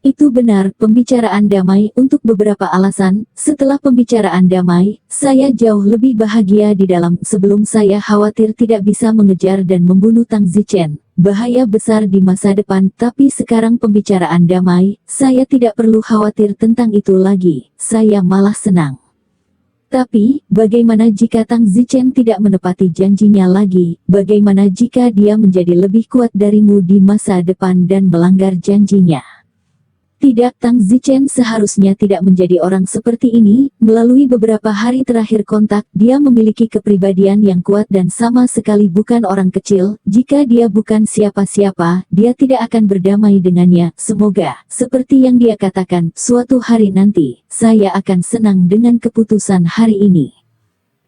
Itu benar, pembicaraan damai untuk beberapa alasan. Setelah pembicaraan damai, saya jauh lebih bahagia di dalam. Sebelum saya khawatir tidak bisa mengejar dan membunuh Tang Zichen, bahaya besar di masa depan. Tapi sekarang pembicaraan damai, saya tidak perlu khawatir tentang itu lagi. Saya malah senang. Tapi, bagaimana jika Tang Zichen tidak menepati janjinya lagi? Bagaimana jika dia menjadi lebih kuat darimu di masa depan dan melanggar janjinya? Tidak, Tang Zichen seharusnya tidak menjadi orang seperti ini. Melalui beberapa hari terakhir kontak, dia memiliki kepribadian yang kuat dan sama sekali bukan orang kecil. Jika dia bukan siapa-siapa, dia tidak akan berdamai dengannya. Semoga, seperti yang dia katakan, suatu hari nanti, saya akan senang dengan keputusan hari ini.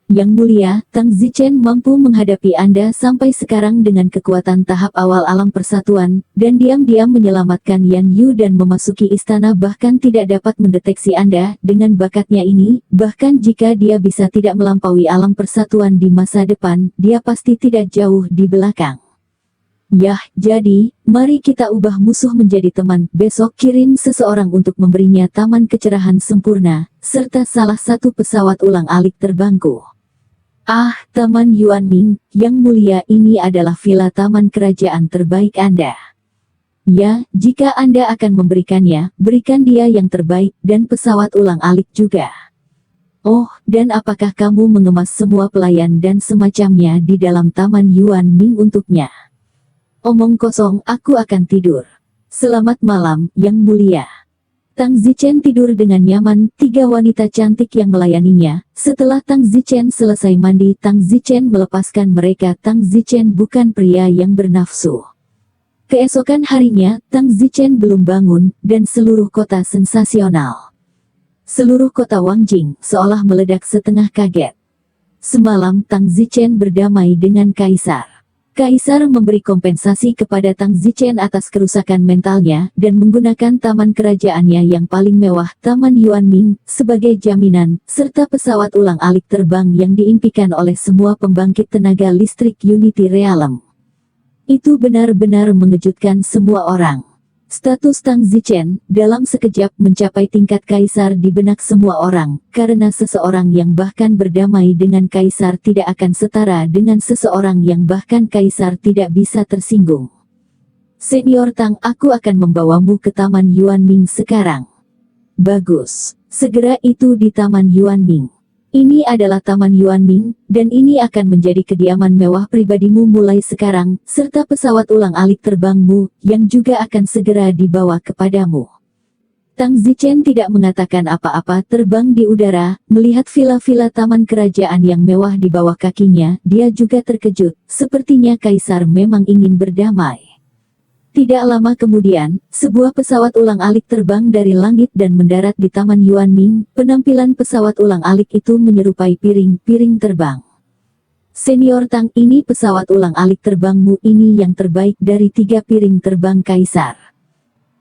Yang Mulia, Tang Zichen mampu menghadapi Anda sampai sekarang dengan kekuatan tahap awal alam persatuan, dan diam-diam menyelamatkan Yan Yu dan memasuki istana bahkan tidak dapat mendeteksi Anda. Dengan bakatnya ini, bahkan jika dia bisa tidak melampaui alam persatuan di masa depan, dia pasti tidak jauh di belakang. Yah, jadi, mari kita ubah musuh menjadi teman. Besok kirim seseorang untuk memberinya taman kecerahan sempurna, serta salah satu pesawat ulang-alik terbangku. Ah, Taman Yuanming, Yang Mulia, ini adalah villa taman kerajaan terbaik Anda. Ya, jika Anda akan memberikannya, berikan dia yang terbaik, dan pesawat ulang-alik juga. Oh, dan apakah kamu mengemas semua pelayan dan semacamnya di dalam Taman Yuanming untuknya? Omong kosong, aku akan tidur. Selamat malam, Yang Mulia. Tang Zichen tidur dengan nyaman. 3 wanita cantik yang melayaninya. Setelah Tang Zichen selesai mandi, Tang Zichen melepaskan mereka. Tang Zichen bukan pria yang bernafsu. Keesokan harinya, Tang Zichen belum bangun, dan seluruh kota sensasional. Seluruh kota Wangjing seolah meledak setengah kaget. Semalam Tang Zichen berdamai dengan kaisar. Kaisar memberi kompensasi kepada Tang Zichen atas kerusakan mentalnya dan menggunakan taman kerajaannya yang paling mewah, Taman Yuanming, sebagai jaminan, serta pesawat ulang-alik terbang yang diimpikan oleh semua pembangkit tenaga listrik Unity Realm. Itu benar-benar mengejutkan semua orang. Status Tang Zichen dalam sekejap mencapai tingkat kaisar di benak semua orang, karena seseorang yang bahkan berdamai dengan kaisar tidak akan setara dengan seseorang yang bahkan kaisar tidak bisa tersinggung. Senior Tang, aku akan membawamu ke Taman Yuanming sekarang. Bagus, segera itu di Taman Yuanming. Ini adalah Taman Yuanming, dan ini akan menjadi kediaman mewah pribadimu mulai sekarang, serta pesawat ulang-alik terbangmu, yang juga akan segera dibawa kepadamu. Tang Zichen tidak mengatakan apa-apa, terbang di udara, melihat villa-villa taman kerajaan yang mewah di bawah kakinya. Dia juga terkejut, sepertinya kaisar memang ingin berdamai. Tidak lama kemudian, sebuah pesawat ulang-alik terbang dari langit dan mendarat di Taman Yuanming. Penampilan pesawat ulang-alik itu menyerupai piring-piring terbang. Senior Tang, ini pesawat ulang-alik terbangmu ini yang terbaik dari 3 piring terbang kaisar.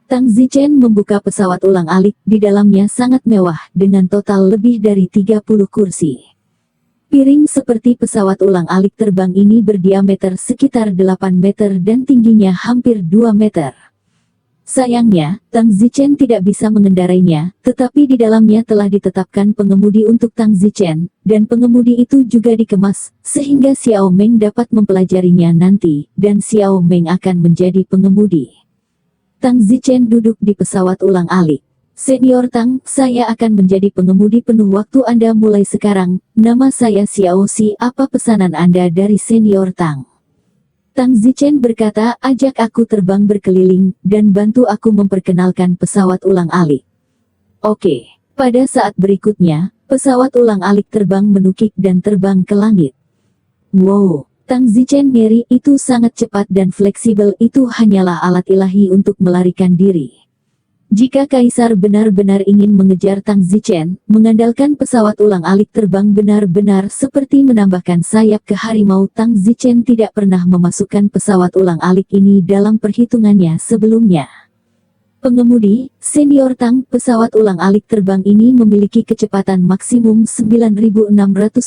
Tang Zichen membuka pesawat ulang-alik, di dalamnya sangat mewah, dengan total lebih dari 30 kursi. Piring seperti pesawat ulang-alik terbang ini berdiameter sekitar 8 meter dan tingginya hampir 2 meter. Sayangnya, Tang Zichen tidak bisa mengendarainya, tetapi di dalamnya telah ditetapkan pengemudi untuk Tang Zichen, dan pengemudi itu juga dikemas, sehingga Xiao Meng dapat mempelajarinya nanti, dan Xiao Meng akan menjadi pengemudi. Tang Zichen duduk di pesawat ulang-alik. Senior Tang, saya akan menjadi pengemudi penuh waktu Anda mulai sekarang. Nama saya Xiao Si, apa pesanan Anda dari Senior Tang? Tang Zichen berkata, ajak aku terbang berkeliling, dan bantu aku memperkenalkan pesawat ulang-alik. Oke. Pada saat berikutnya, pesawat ulang-alik terbang menukik dan terbang ke langit. Wow! Tang Zichen ngeri, itu sangat cepat dan fleksibel, itu hanyalah alat ilahi untuk melarikan diri. Jika kaisar benar-benar ingin mengejar Tang Zichen, mengandalkan pesawat ulang-alik terbang benar-benar seperti menambahkan sayap ke harimau. Tang Zichen tidak pernah memasukkan pesawat ulang-alik ini dalam perhitungannya sebelumnya. Pengemudi, Senior Tang, pesawat ulang-alik terbang ini memiliki kecepatan maksimum 9.600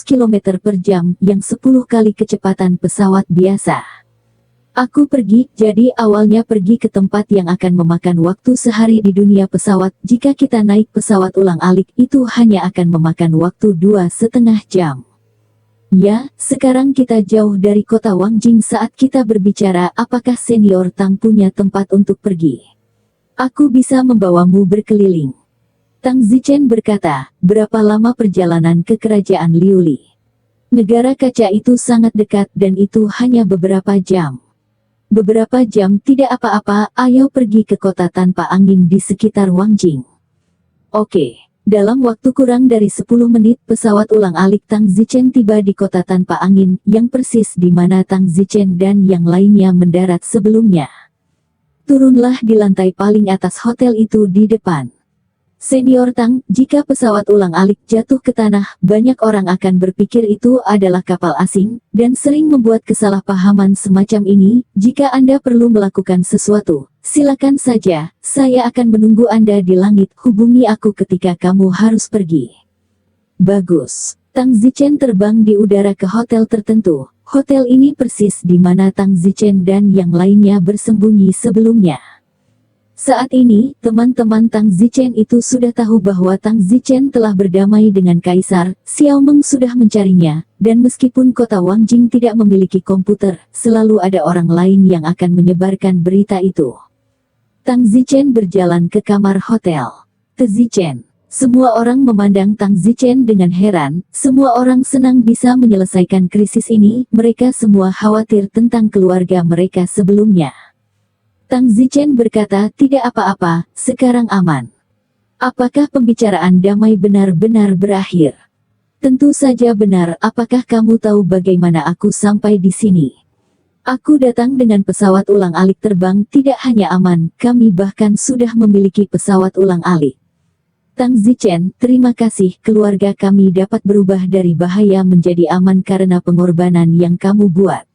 km per jam, yang 10 kali kecepatan pesawat biasa. Aku pergi, jadi awalnya pergi ke tempat yang akan memakan waktu sehari di dunia pesawat. Jika kita naik pesawat ulang-alik, itu hanya akan memakan waktu 2,5 jam. Ya, sekarang kita jauh dari kota Wangjing. Saat kita berbicara, apakah Senior Tang punya tempat untuk pergi? Aku bisa membawamu berkeliling. Tang Zichen berkata, berapa lama perjalanan ke kerajaan Liuli? Negara kaca itu sangat dekat dan itu hanya beberapa jam. Beberapa jam tidak apa-apa, ayo pergi ke kota tanpa angin di sekitar Wangjing. Oke. Dalam waktu kurang dari 10 menit, pesawat ulang-alik Tang Zichen tiba di kota tanpa angin, yang persis di mana Tang Zichen dan yang lainnya mendarat sebelumnya. Turunlah di lantai paling atas hotel itu di depan. Senior Tang, jika pesawat ulang-alik jatuh ke tanah, banyak orang akan berpikir itu adalah kapal asing, dan sering membuat kesalahpahaman semacam ini. Jika Anda perlu melakukan sesuatu, silakan saja, saya akan menunggu Anda di langit. Hubungi aku ketika kamu harus pergi. Bagus. Tang Zichen terbang di udara ke hotel tertentu. Hotel ini persis di mana Tang Zichen dan yang lainnya bersembunyi sebelumnya. Saat ini, teman-teman Tang Zichen itu sudah tahu bahwa Tang Zichen telah berdamai dengan kaisar. Xiao Meng sudah mencarinya, dan meskipun kota Wangjing tidak memiliki komputer, selalu ada orang lain yang akan menyebarkan berita itu. Tang Zichen berjalan ke kamar hotel. Tang Zichen. Semua orang memandang Tang Zichen dengan heran. Semua orang senang bisa menyelesaikan krisis ini. Mereka semua khawatir tentang keluarga mereka sebelumnya. Tang Zichen berkata, tidak apa-apa, sekarang aman. Apakah pembicaraan damai benar-benar berakhir? Tentu saja benar. Apakah kamu tahu bagaimana aku sampai di sini? Aku datang dengan pesawat ulang-alik terbang. Tidak hanya aman, kami bahkan sudah memiliki pesawat ulang-alik. Tang Zichen, terima kasih, keluarga kami dapat berubah dari bahaya menjadi aman karena pengorbanan yang kamu buat.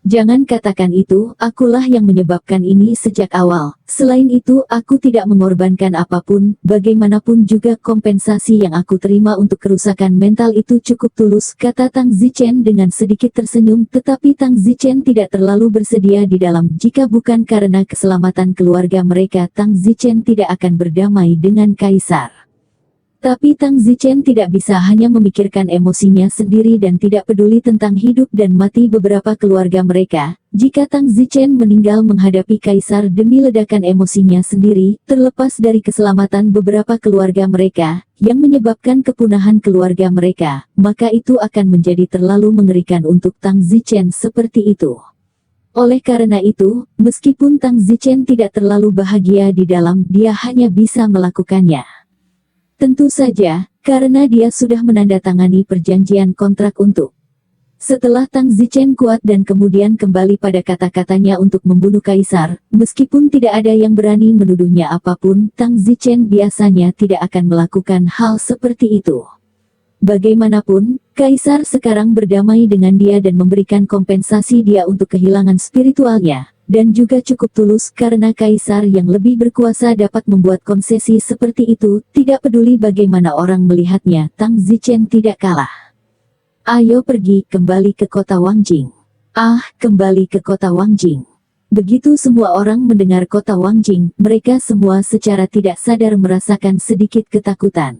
Jangan katakan itu, akulah yang menyebabkan ini sejak awal. Selain itu, aku tidak mengorbankan apapun, bagaimanapun juga kompensasi yang aku terima untuk kerusakan mental itu cukup tulus, kata Tang Zichen dengan sedikit tersenyum. Tetapi Tang Zichen tidak terlalu bersedia di dalam. Jika bukan karena keselamatan keluarga mereka, Tang Zichen tidak akan berdamai dengan kaisar. Tapi Tang Zichen tidak bisa hanya memikirkan emosinya sendiri dan tidak peduli tentang hidup dan mati beberapa keluarga mereka. Jika Tang Zichen meninggal menghadapi kaisar demi ledakan emosinya sendiri, terlepas dari keselamatan beberapa keluarga mereka, yang menyebabkan kepunahan keluarga mereka, maka itu akan menjadi terlalu mengerikan untuk Tang Zichen seperti itu. Oleh karena itu, meskipun Tang Zichen tidak terlalu bahagia di dalam, dia hanya bisa melakukannya. Tentu saja, karena dia sudah menandatangani perjanjian kontrak untuk. Setelah Tang Zichen kuat dan kemudian kembali pada kata-katanya untuk membunuh kaisar, meskipun tidak ada yang berani menuduhnya apapun, Tang Zichen biasanya tidak akan melakukan hal seperti itu. Bagaimanapun, kaisar sekarang berdamai dengan dia dan memberikan kompensasi dia untuk kehilangan spiritualnya, dan juga cukup tulus karena kaisar yang lebih berkuasa dapat membuat konsesi seperti itu, tidak peduli bagaimana orang melihatnya, Tang Zichen tidak kalah. Ayo pergi kembali ke kota Wangjing. Kembali ke kota Wangjing. Begitu semua orang mendengar kota Wangjing, mereka semua secara tidak sadar merasakan sedikit ketakutan.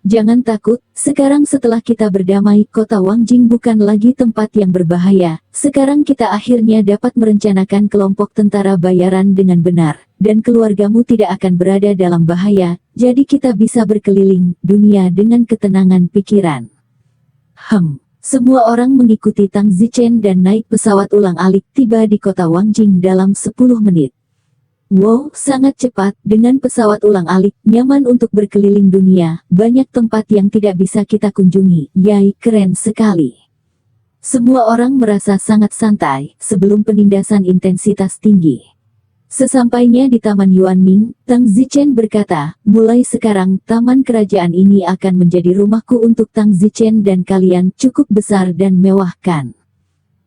Jangan takut, sekarang setelah kita berdamai, kota Wangjing bukan lagi tempat yang berbahaya. Sekarang kita akhirnya dapat merencanakan kelompok tentara bayaran dengan benar, dan keluargamu tidak akan berada dalam bahaya, jadi kita bisa berkeliling dunia dengan ketenangan pikiran. Semua orang mengikuti Tang Zichen dan naik pesawat ulang-alik tiba di kota Wangjing dalam 10 menit. Wow, sangat cepat, dengan pesawat ulang-alik, nyaman untuk berkeliling dunia, banyak tempat yang tidak bisa kita kunjungi, yai, keren sekali. Semua orang merasa sangat santai, sebelum penindasan intensitas tinggi. Sesampainya di Taman Yuanming, Tang Zichen berkata, mulai sekarang, taman kerajaan ini akan menjadi rumahku untuk Tang Zichen dan kalian, cukup besar dan mewah kan?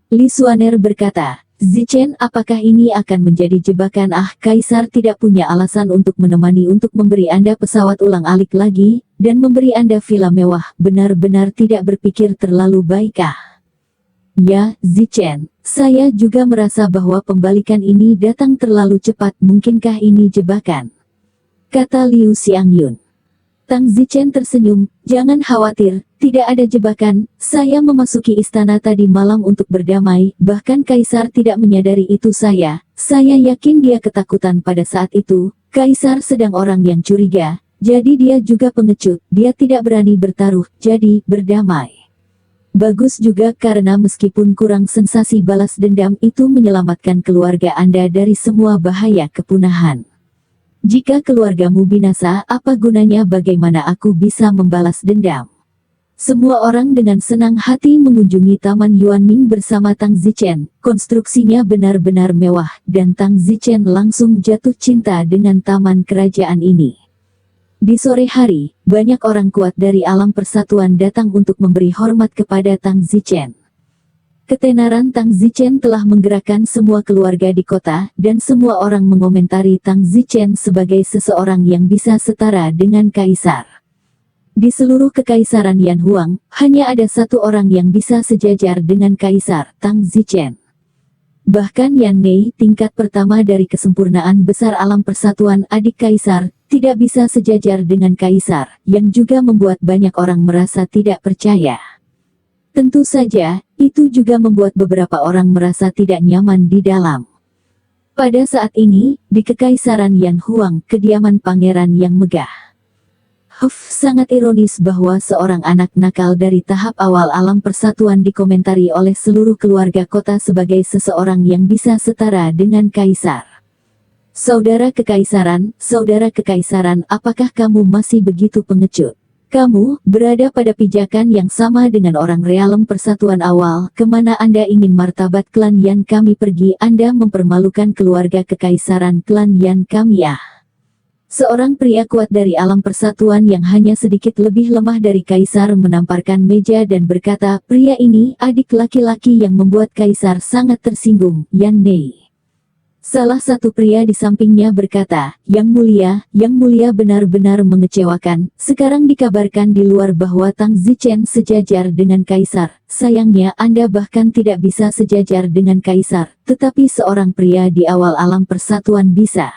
Li Xuaner berkata, Zichen, apakah ini akan menjadi jebakan? Kaisar tidak punya alasan untuk menemani untuk memberi Anda pesawat ulang-alik lagi, dan memberi Anda villa mewah, benar-benar tidak berpikir terlalu baik. Ya, Zichen, saya juga merasa bahwa pembalikan ini datang terlalu cepat, mungkinkah ini jebakan? Kata Liu Xiangyun. Tang Zichen tersenyum, jangan khawatir, tidak ada jebakan, saya memasuki istana tadi malam untuk berdamai, bahkan kaisar tidak menyadari itu saya yakin dia ketakutan pada saat itu, kaisar sedang orang yang curiga, jadi dia juga pengecut, dia tidak berani bertaruh, jadi berdamai. Bagus juga karena meskipun kurang sensasi balas dendam itu menyelamatkan keluarga Anda dari semua bahaya kepunahan. Jika keluargamu binasa, apa gunanya bagaimana aku bisa membalas dendam? Semua orang dengan senang hati mengunjungi Taman Yuanming bersama Tang Zichen. Konstruksinya benar-benar mewah, dan Tang Zichen langsung jatuh cinta dengan taman kerajaan ini. Di sore hari, banyak orang kuat dari alam persatuan datang untuk memberi hormat kepada Tang Zichen. Ketenaran Tang Zichen telah menggerakkan semua keluarga di kota, dan semua orang mengomentari Tang Zichen sebagai seseorang yang bisa setara dengan kaisar. Di seluruh kekaisaran Yan Huang, hanya ada satu orang yang bisa sejajar dengan kaisar, Tang Zichen. Bahkan Yan Mei, tingkat pertama dari kesempurnaan besar alam persatuan adik kaisar, tidak bisa sejajar dengan kaisar, yang juga membuat banyak orang merasa tidak percaya. Tentu saja, itu juga membuat beberapa orang merasa tidak nyaman di dalam. Pada saat ini, di Kekaisaran Yan Huang, kediaman pangeran yang megah. Sangat ironis bahwa seorang anak nakal dari tahap awal alam persatuan dikomentari oleh seluruh keluarga kota sebagai seseorang yang bisa setara dengan kaisar. Saudara kekaisaran, apakah kamu masih begitu pengecut? Kamu berada pada pijakan yang sama dengan orang realem persatuan awal. Kemana Anda ingin martabat klan Yan kami pergi? Anda mempermalukan keluarga kekaisaran klan Yan kami. Seorang pria kuat dari alam persatuan yang hanya sedikit lebih lemah dari kaisar menamparkan meja dan berkata, pria ini adik laki-laki yang membuat kaisar sangat tersinggung, Yan Mei. Salah satu pria di sampingnya berkata, Yang mulia benar-benar mengecewakan. Sekarang dikabarkan di luar bahwa Tang Zichen sejajar dengan kaisar. Sayangnya Anda bahkan tidak bisa sejajar dengan kaisar, tetapi seorang pria di awal alam persatuan bisa.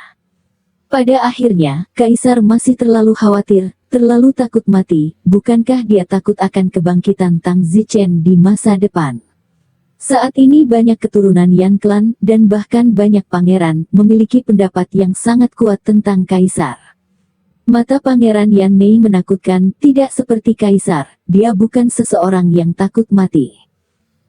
Pada akhirnya, kaisar masih terlalu khawatir, terlalu takut mati. Bukankah dia takut akan kebangkitan Tang Zichen di masa depan? Saat ini banyak keturunan Yan Clan, dan bahkan banyak pangeran, memiliki pendapat yang sangat kuat tentang kaisar. Mata pangeran Yan Mei menakutkan, tidak seperti kaisar, dia bukan seseorang yang takut mati.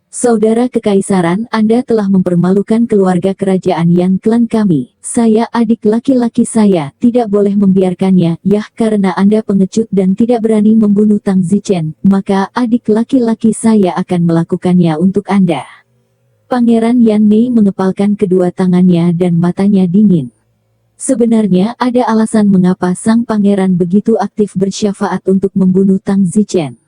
Saudara kekaisaran, Anda telah mempermalukan keluarga kerajaan Yan klan kami. Saya, adik laki-laki saya, tidak boleh membiarkannya. Yah, karena Anda pengecut dan tidak berani membunuh Tang Zichen, maka adik laki-laki saya akan melakukannya untuk Anda. Pangeran Yan Mei mengepalkan kedua tangannya dan matanya dingin. Sebenarnya ada alasan mengapa sang pangeran begitu aktif bersyafaat untuk membunuh Tang Zichen.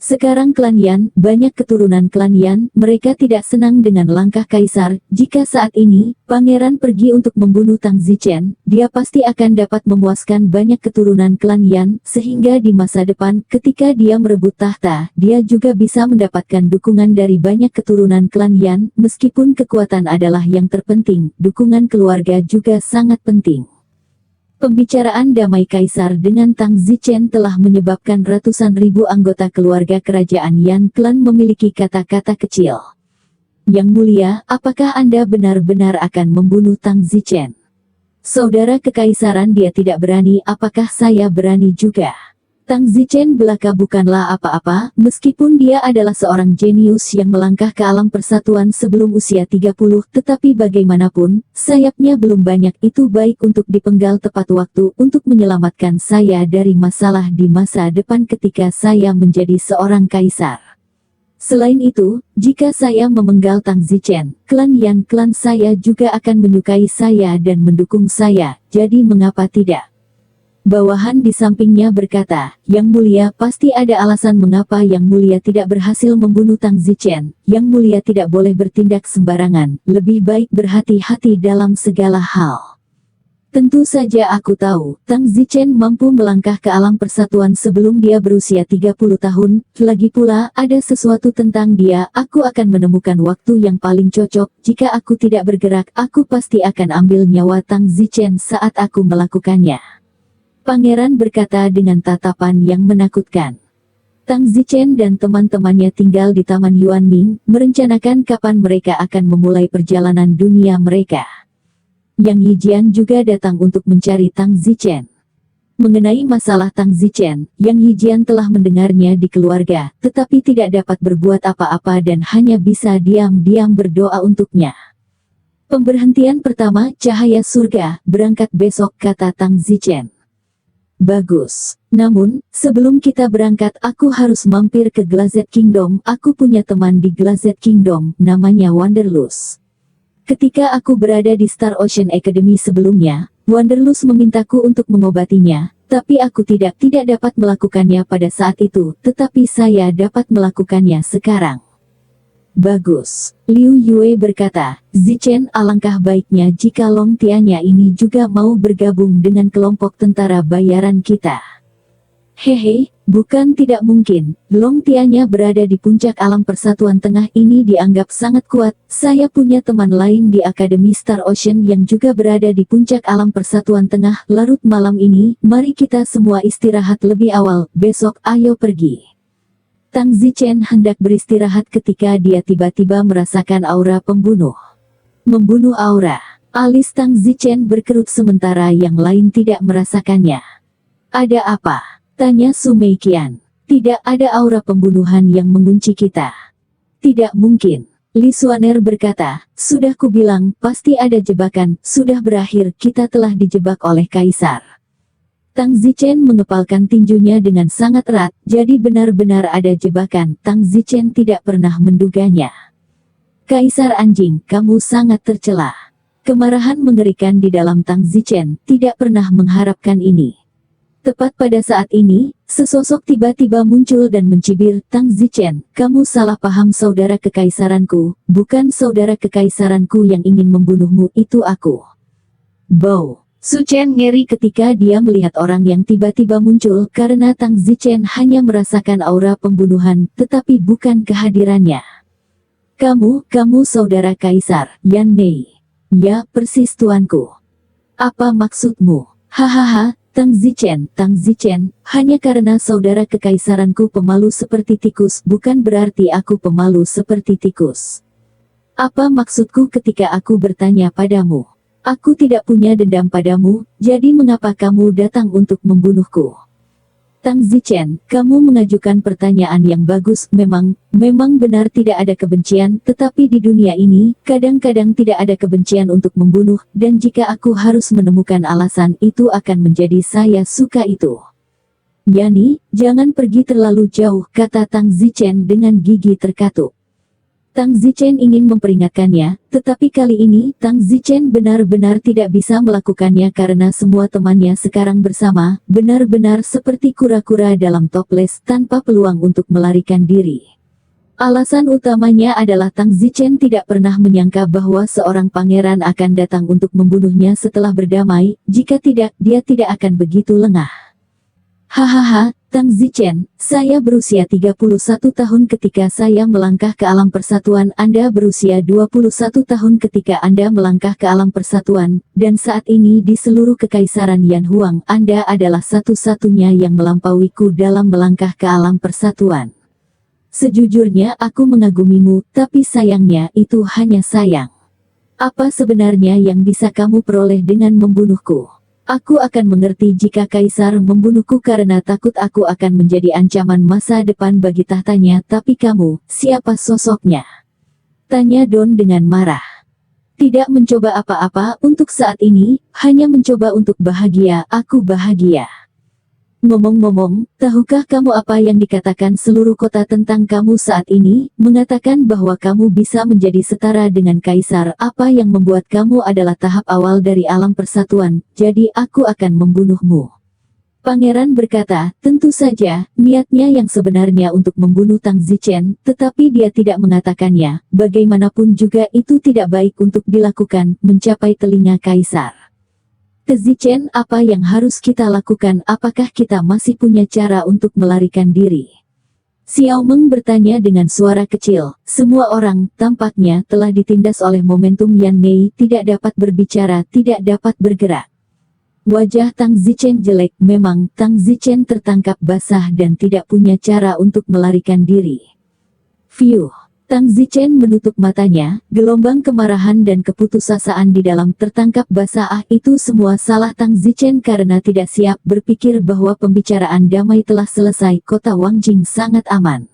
Sekarang klan Yan, banyak keturunan klan Yan, mereka tidak senang dengan langkah kaisar. Jika saat ini, pangeran pergi untuk membunuh Tang Zichen, dia pasti akan dapat memuaskan banyak keturunan klan Yan, sehingga di masa depan, ketika dia merebut tahta, dia juga bisa mendapatkan dukungan dari banyak keturunan klan Yan. Meskipun kekuatan adalah yang terpenting, dukungan keluarga juga sangat penting. Pembicaraan damai kaisar dengan Tang Zichen telah menyebabkan ratusan ribu anggota keluarga kerajaan Yan klan memiliki kata-kata kecil. Yang mulia, apakah Anda benar-benar akan membunuh Tang Zichen? Saudara kekaisaran, dia tidak berani, apakah saya berani juga? Tang Zichen belaka bukanlah apa-apa, meskipun dia adalah seorang jenius yang melangkah ke alam persatuan sebelum usia 30, tetapi bagaimanapun, sayapnya belum banyak. Itu baik untuk dipenggal tepat waktu untuk menyelamatkan saya dari masalah di masa depan ketika saya menjadi seorang kaisar. Selain itu, jika saya memenggal Tang Zichen, klan Yan klan saya juga akan menyukai saya dan mendukung saya, jadi mengapa tidak? Bawahan di sampingnya berkata, Yang Mulia, pasti ada alasan mengapa Yang Mulia tidak berhasil membunuh Tang Zichen. Yang Mulia tidak boleh bertindak sembarangan, lebih baik berhati-hati dalam segala hal. Tentu saja aku tahu, Tang Zichen mampu melangkah ke alam persatuan sebelum dia berusia 30 tahun, lagi pula, ada sesuatu tentang dia, aku akan menemukan waktu yang paling cocok. Jika aku tidak bergerak, aku pasti akan ambil nyawa Tang Zichen saat aku melakukannya. Pangeran berkata dengan tatapan yang menakutkan. Tang Zichen dan teman-temannya tinggal di Taman Yuanming, merencanakan kapan mereka akan memulai perjalanan dunia mereka. Yang Yijian juga datang untuk mencari Tang Zichen. Mengenai masalah Tang Zichen, Yang Yijian telah mendengarnya di keluarga, tetapi tidak dapat berbuat apa-apa dan hanya bisa diam-diam berdoa untuknya. Pemberhentian pertama, cahaya surga, berangkat besok, kata Tang Zichen. Bagus. Namun, sebelum kita berangkat, aku harus mampir ke Glazed Kingdom. Aku punya teman di Glazed Kingdom, namanya Wanderlust. Ketika aku berada di Star Ocean Academy sebelumnya, Wanderlust memintaku untuk mengobatinya, tapi aku tidak dapat melakukannya pada saat itu, tetapi saya dapat melakukannya sekarang. Bagus. Liu Yue berkata, Zichen, alangkah baiknya jika Long Tianya ini juga mau bergabung dengan kelompok tentara bayaran kita. Hehe, bukan tidak mungkin. Long Tianya berada di puncak alam persatuan tengah ini dianggap sangat kuat. Saya punya teman lain di Akademi Star Ocean yang juga berada di puncak alam persatuan tengah. Larut malam ini, mari kita semua istirahat lebih awal. Besok, ayo pergi. Tang Zichen hendak beristirahat ketika dia tiba-tiba merasakan aura pembunuh. Membunuh aura. Alis Tang Zichen berkerut sementara yang lain tidak merasakannya. Ada apa? Tanya Su Meiqian. Tidak ada aura pembunuhan yang mengunci kita. Tidak mungkin. Li Xuaner berkata, sudah kubilang, pasti ada jebakan, sudah berakhir, kita telah dijebak oleh kaisar. Tang Zichen mengepalkan tinjunya dengan sangat erat, jadi benar-benar ada jebakan. Tang Zichen tidak pernah menduganya. Kaisar anjing, kamu sangat tercela. Kemarahan mengerikan di dalam Tang Zichen, tidak pernah mengharapkan ini. Tepat pada saat ini, sesosok tiba-tiba muncul dan mencibir, Tang Zichen, kamu salah paham saudara kekaisaranku, bukan saudara kekaisaranku yang ingin membunuhmu, itu aku. Bow. Su Chen ngeri ketika dia melihat orang yang tiba-tiba muncul karena Tang Zichen hanya merasakan aura pembunuhan, tetapi bukan kehadirannya. Kamu saudara kaisar, Yan Mei. Ya, persis tuanku. Apa maksudmu? Hahaha, Tang Zichen, hanya karena saudara kekaisaranku pemalu seperti tikus, bukan berarti aku pemalu seperti tikus. Apa maksudku ketika aku bertanya padamu? Aku tidak punya dendam padamu, jadi mengapa kamu datang untuk membunuhku? Tang Zichen, kamu mengajukan pertanyaan yang bagus. Memang benar tidak ada kebencian, tetapi di dunia ini, kadang-kadang tidak ada kebencian untuk membunuh, dan jika aku harus menemukan alasan itu akan menjadi saya suka itu. Yani, jangan pergi terlalu jauh, kata Tang Zichen dengan gigi terkatuk. Tang Zichen ingin memperingatkannya, tetapi kali ini Tang Zichen benar-benar tidak bisa melakukannya karena semua temannya sekarang bersama, benar-benar seperti kura-kura dalam toples tanpa peluang untuk melarikan diri. Alasan utamanya adalah Tang Zichen tidak pernah menyangka bahwa seorang pangeran akan datang untuk membunuhnya setelah berdamai, jika tidak, dia tidak akan begitu lengah. Hahaha, Tang Zichen, saya berusia 31 tahun ketika saya melangkah ke alam persatuan, Anda berusia 21 tahun ketika Anda melangkah ke alam persatuan, dan saat ini di seluruh kekaisaran Yan Huang, Anda adalah satu-satunya yang melampauiku dalam melangkah ke alam persatuan. Sejujurnya aku mengagumimu, tapi sayangnya itu hanya sayang. Apa sebenarnya yang bisa kamu peroleh dengan membunuhku? Aku akan mengerti jika kaisar membunuhku karena takut aku akan menjadi ancaman masa depan bagi tahtanya. Tapi kamu, siapa sosoknya? Tanya Don dengan marah. Tidak mencoba apa-apa untuk saat ini, hanya mencoba untuk bahagia. Aku bahagia. Ngomong-ngomong, tahukah kamu apa yang dikatakan seluruh kota tentang kamu saat ini? Mengatakan bahwa kamu bisa menjadi setara dengan kaisar. Apa yang membuat kamu adalah tahap awal dari alam persatuan, jadi aku akan membunuhmu. Pangeran berkata, tentu saja, niatnya yang sebenarnya untuk membunuh Tang Zichen, tetapi dia tidak mengatakannya. Bagaimanapun juga itu tidak baik untuk dilakukan, mencapai telinga kaisar. Zichen, apa yang harus kita lakukan? Apakah kita masih punya cara untuk melarikan diri? Xiao Meng bertanya dengan suara kecil. Semua orang, tampaknya, telah ditindas oleh momentum Yan Mei, tidak dapat berbicara, tidak dapat bergerak. Wajah Tang Zichen jelek. Memang, Tang Zichen tertangkap basah dan tidak punya cara untuk melarikan diri. Fiuh. Tang Zichen menutup matanya, gelombang kemarahan dan keputusasaan di dalam tertangkap basah. Itu semua salah Tang Zichen karena tidak siap berpikir bahwa pembicaraan damai telah selesai. Kota Wangjing sangat aman.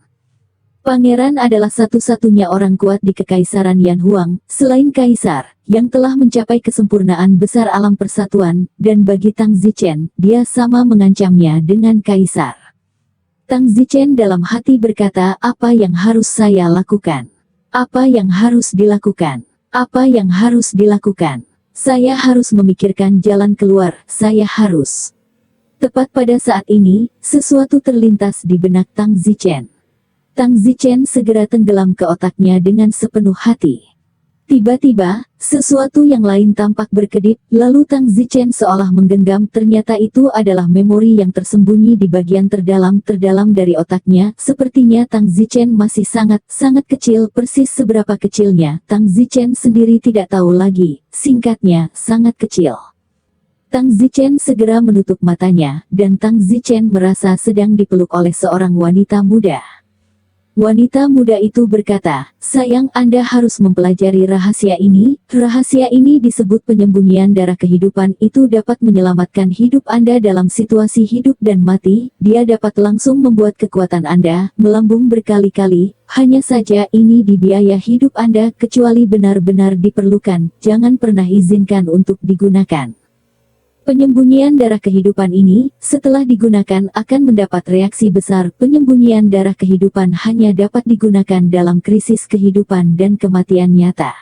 Pangeran adalah satu-satunya orang kuat di kekaisaran Yan Huang, selain kaisar, yang telah mencapai kesempurnaan besar alam persatuan, dan bagi Tang Zichen, dia sama mengancamnya dengan kaisar. Tang Zichen dalam hati berkata, apa yang harus saya lakukan? Apa yang harus dilakukan? Apa yang harus dilakukan? Saya harus memikirkan jalan keluar, saya harus. Tepat pada saat ini, sesuatu terlintas di benak Tang Zichen. Tang Zichen segera tenggelam ke otaknya dengan sepenuh hati. Tiba-tiba, sesuatu yang lain tampak berkedip, lalu Tang Zichen seolah menggenggam. Ternyata itu adalah memori yang tersembunyi di bagian terdalam dari otaknya. Sepertinya Tang Zichen masih sangat kecil, persis seberapa kecilnya, Tang Zichen sendiri tidak tahu lagi. Singkatnya, sangat kecil. Tang Zichen segera menutup matanya, dan Tang Zichen merasa sedang dipeluk oleh seorang wanita muda. Wanita muda itu berkata, sayang, Anda harus mempelajari rahasia ini. Rahasia ini disebut penyembunyian darah kehidupan. Itu dapat menyelamatkan hidup Anda dalam situasi hidup dan mati. Dia dapat langsung membuat kekuatan Anda melambung berkali-kali. Hanya saja ini dibiaya hidup Anda, kecuali benar-benar diperlukan. Jangan pernah izinkan untuk digunakan. Penyembunyian darah kehidupan ini, setelah digunakan akan mendapat reaksi besar. Penyembunyian darah kehidupan hanya dapat digunakan dalam krisis kehidupan dan kematian nyata.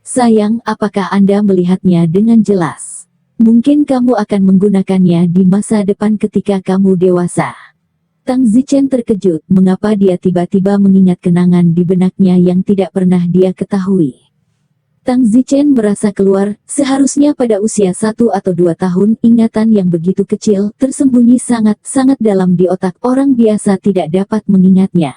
Sayang, apakah Anda melihatnya dengan jelas? Mungkin kamu akan menggunakannya di masa depan ketika kamu dewasa. Tang Zichen terkejut, mengapa dia tiba-tiba mengingat kenangan di benaknya yang tidak pernah dia ketahui. Tang Zichen merasa keluar, seharusnya pada usia 1 atau 2 tahun, ingatan yang begitu kecil, tersembunyi sangat dalam di otak. Orang biasa tidak dapat mengingatnya.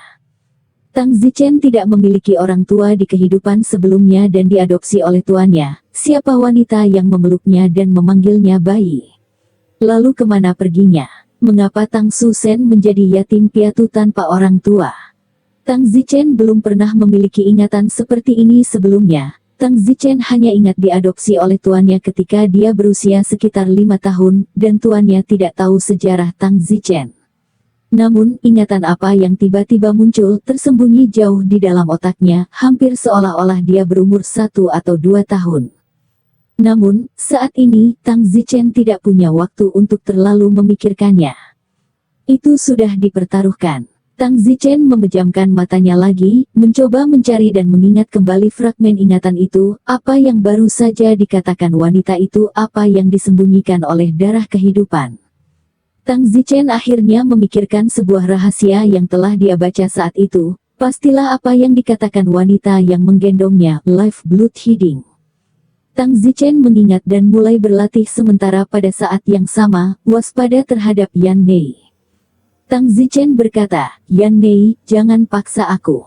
Tang Zichen tidak memiliki orang tua di kehidupan sebelumnya dan diadopsi oleh tuannya. Siapa wanita yang memeluknya dan memanggilnya bayi? Lalu kemana perginya? Mengapa Tang Su Sen menjadi yatim piatu tanpa orang tua? Tang Zichen belum pernah memiliki ingatan seperti ini sebelumnya. Tang Zichen hanya ingat diadopsi oleh tuannya ketika dia berusia sekitar 5 tahun, dan tuannya tidak tahu sejarah Tang Zichen. Namun, ingatan apa yang tiba-tiba muncul tersembunyi jauh di dalam otaknya, hampir seolah-olah dia berumur 1 atau 2 tahun. Namun, saat ini, Tang Zichen tidak punya waktu untuk terlalu memikirkannya. Itu sudah dipertaruhkan. Tang Zichen memejamkan matanya lagi, mencoba mencari dan mengingat kembali fragmen ingatan itu, apa yang baru saja dikatakan wanita itu, apa yang disembunyikan oleh darah kehidupan. Tang Zichen akhirnya memikirkan sebuah rahasia yang telah dia baca saat itu. Pastilah apa yang dikatakan wanita yang menggendongnya, live blood healing. Tang Zichen mengingat dan mulai berlatih sementara pada saat yang sama, waspada terhadap Yan Nei. Tang Zichen berkata, Yan Nei, jangan paksa aku.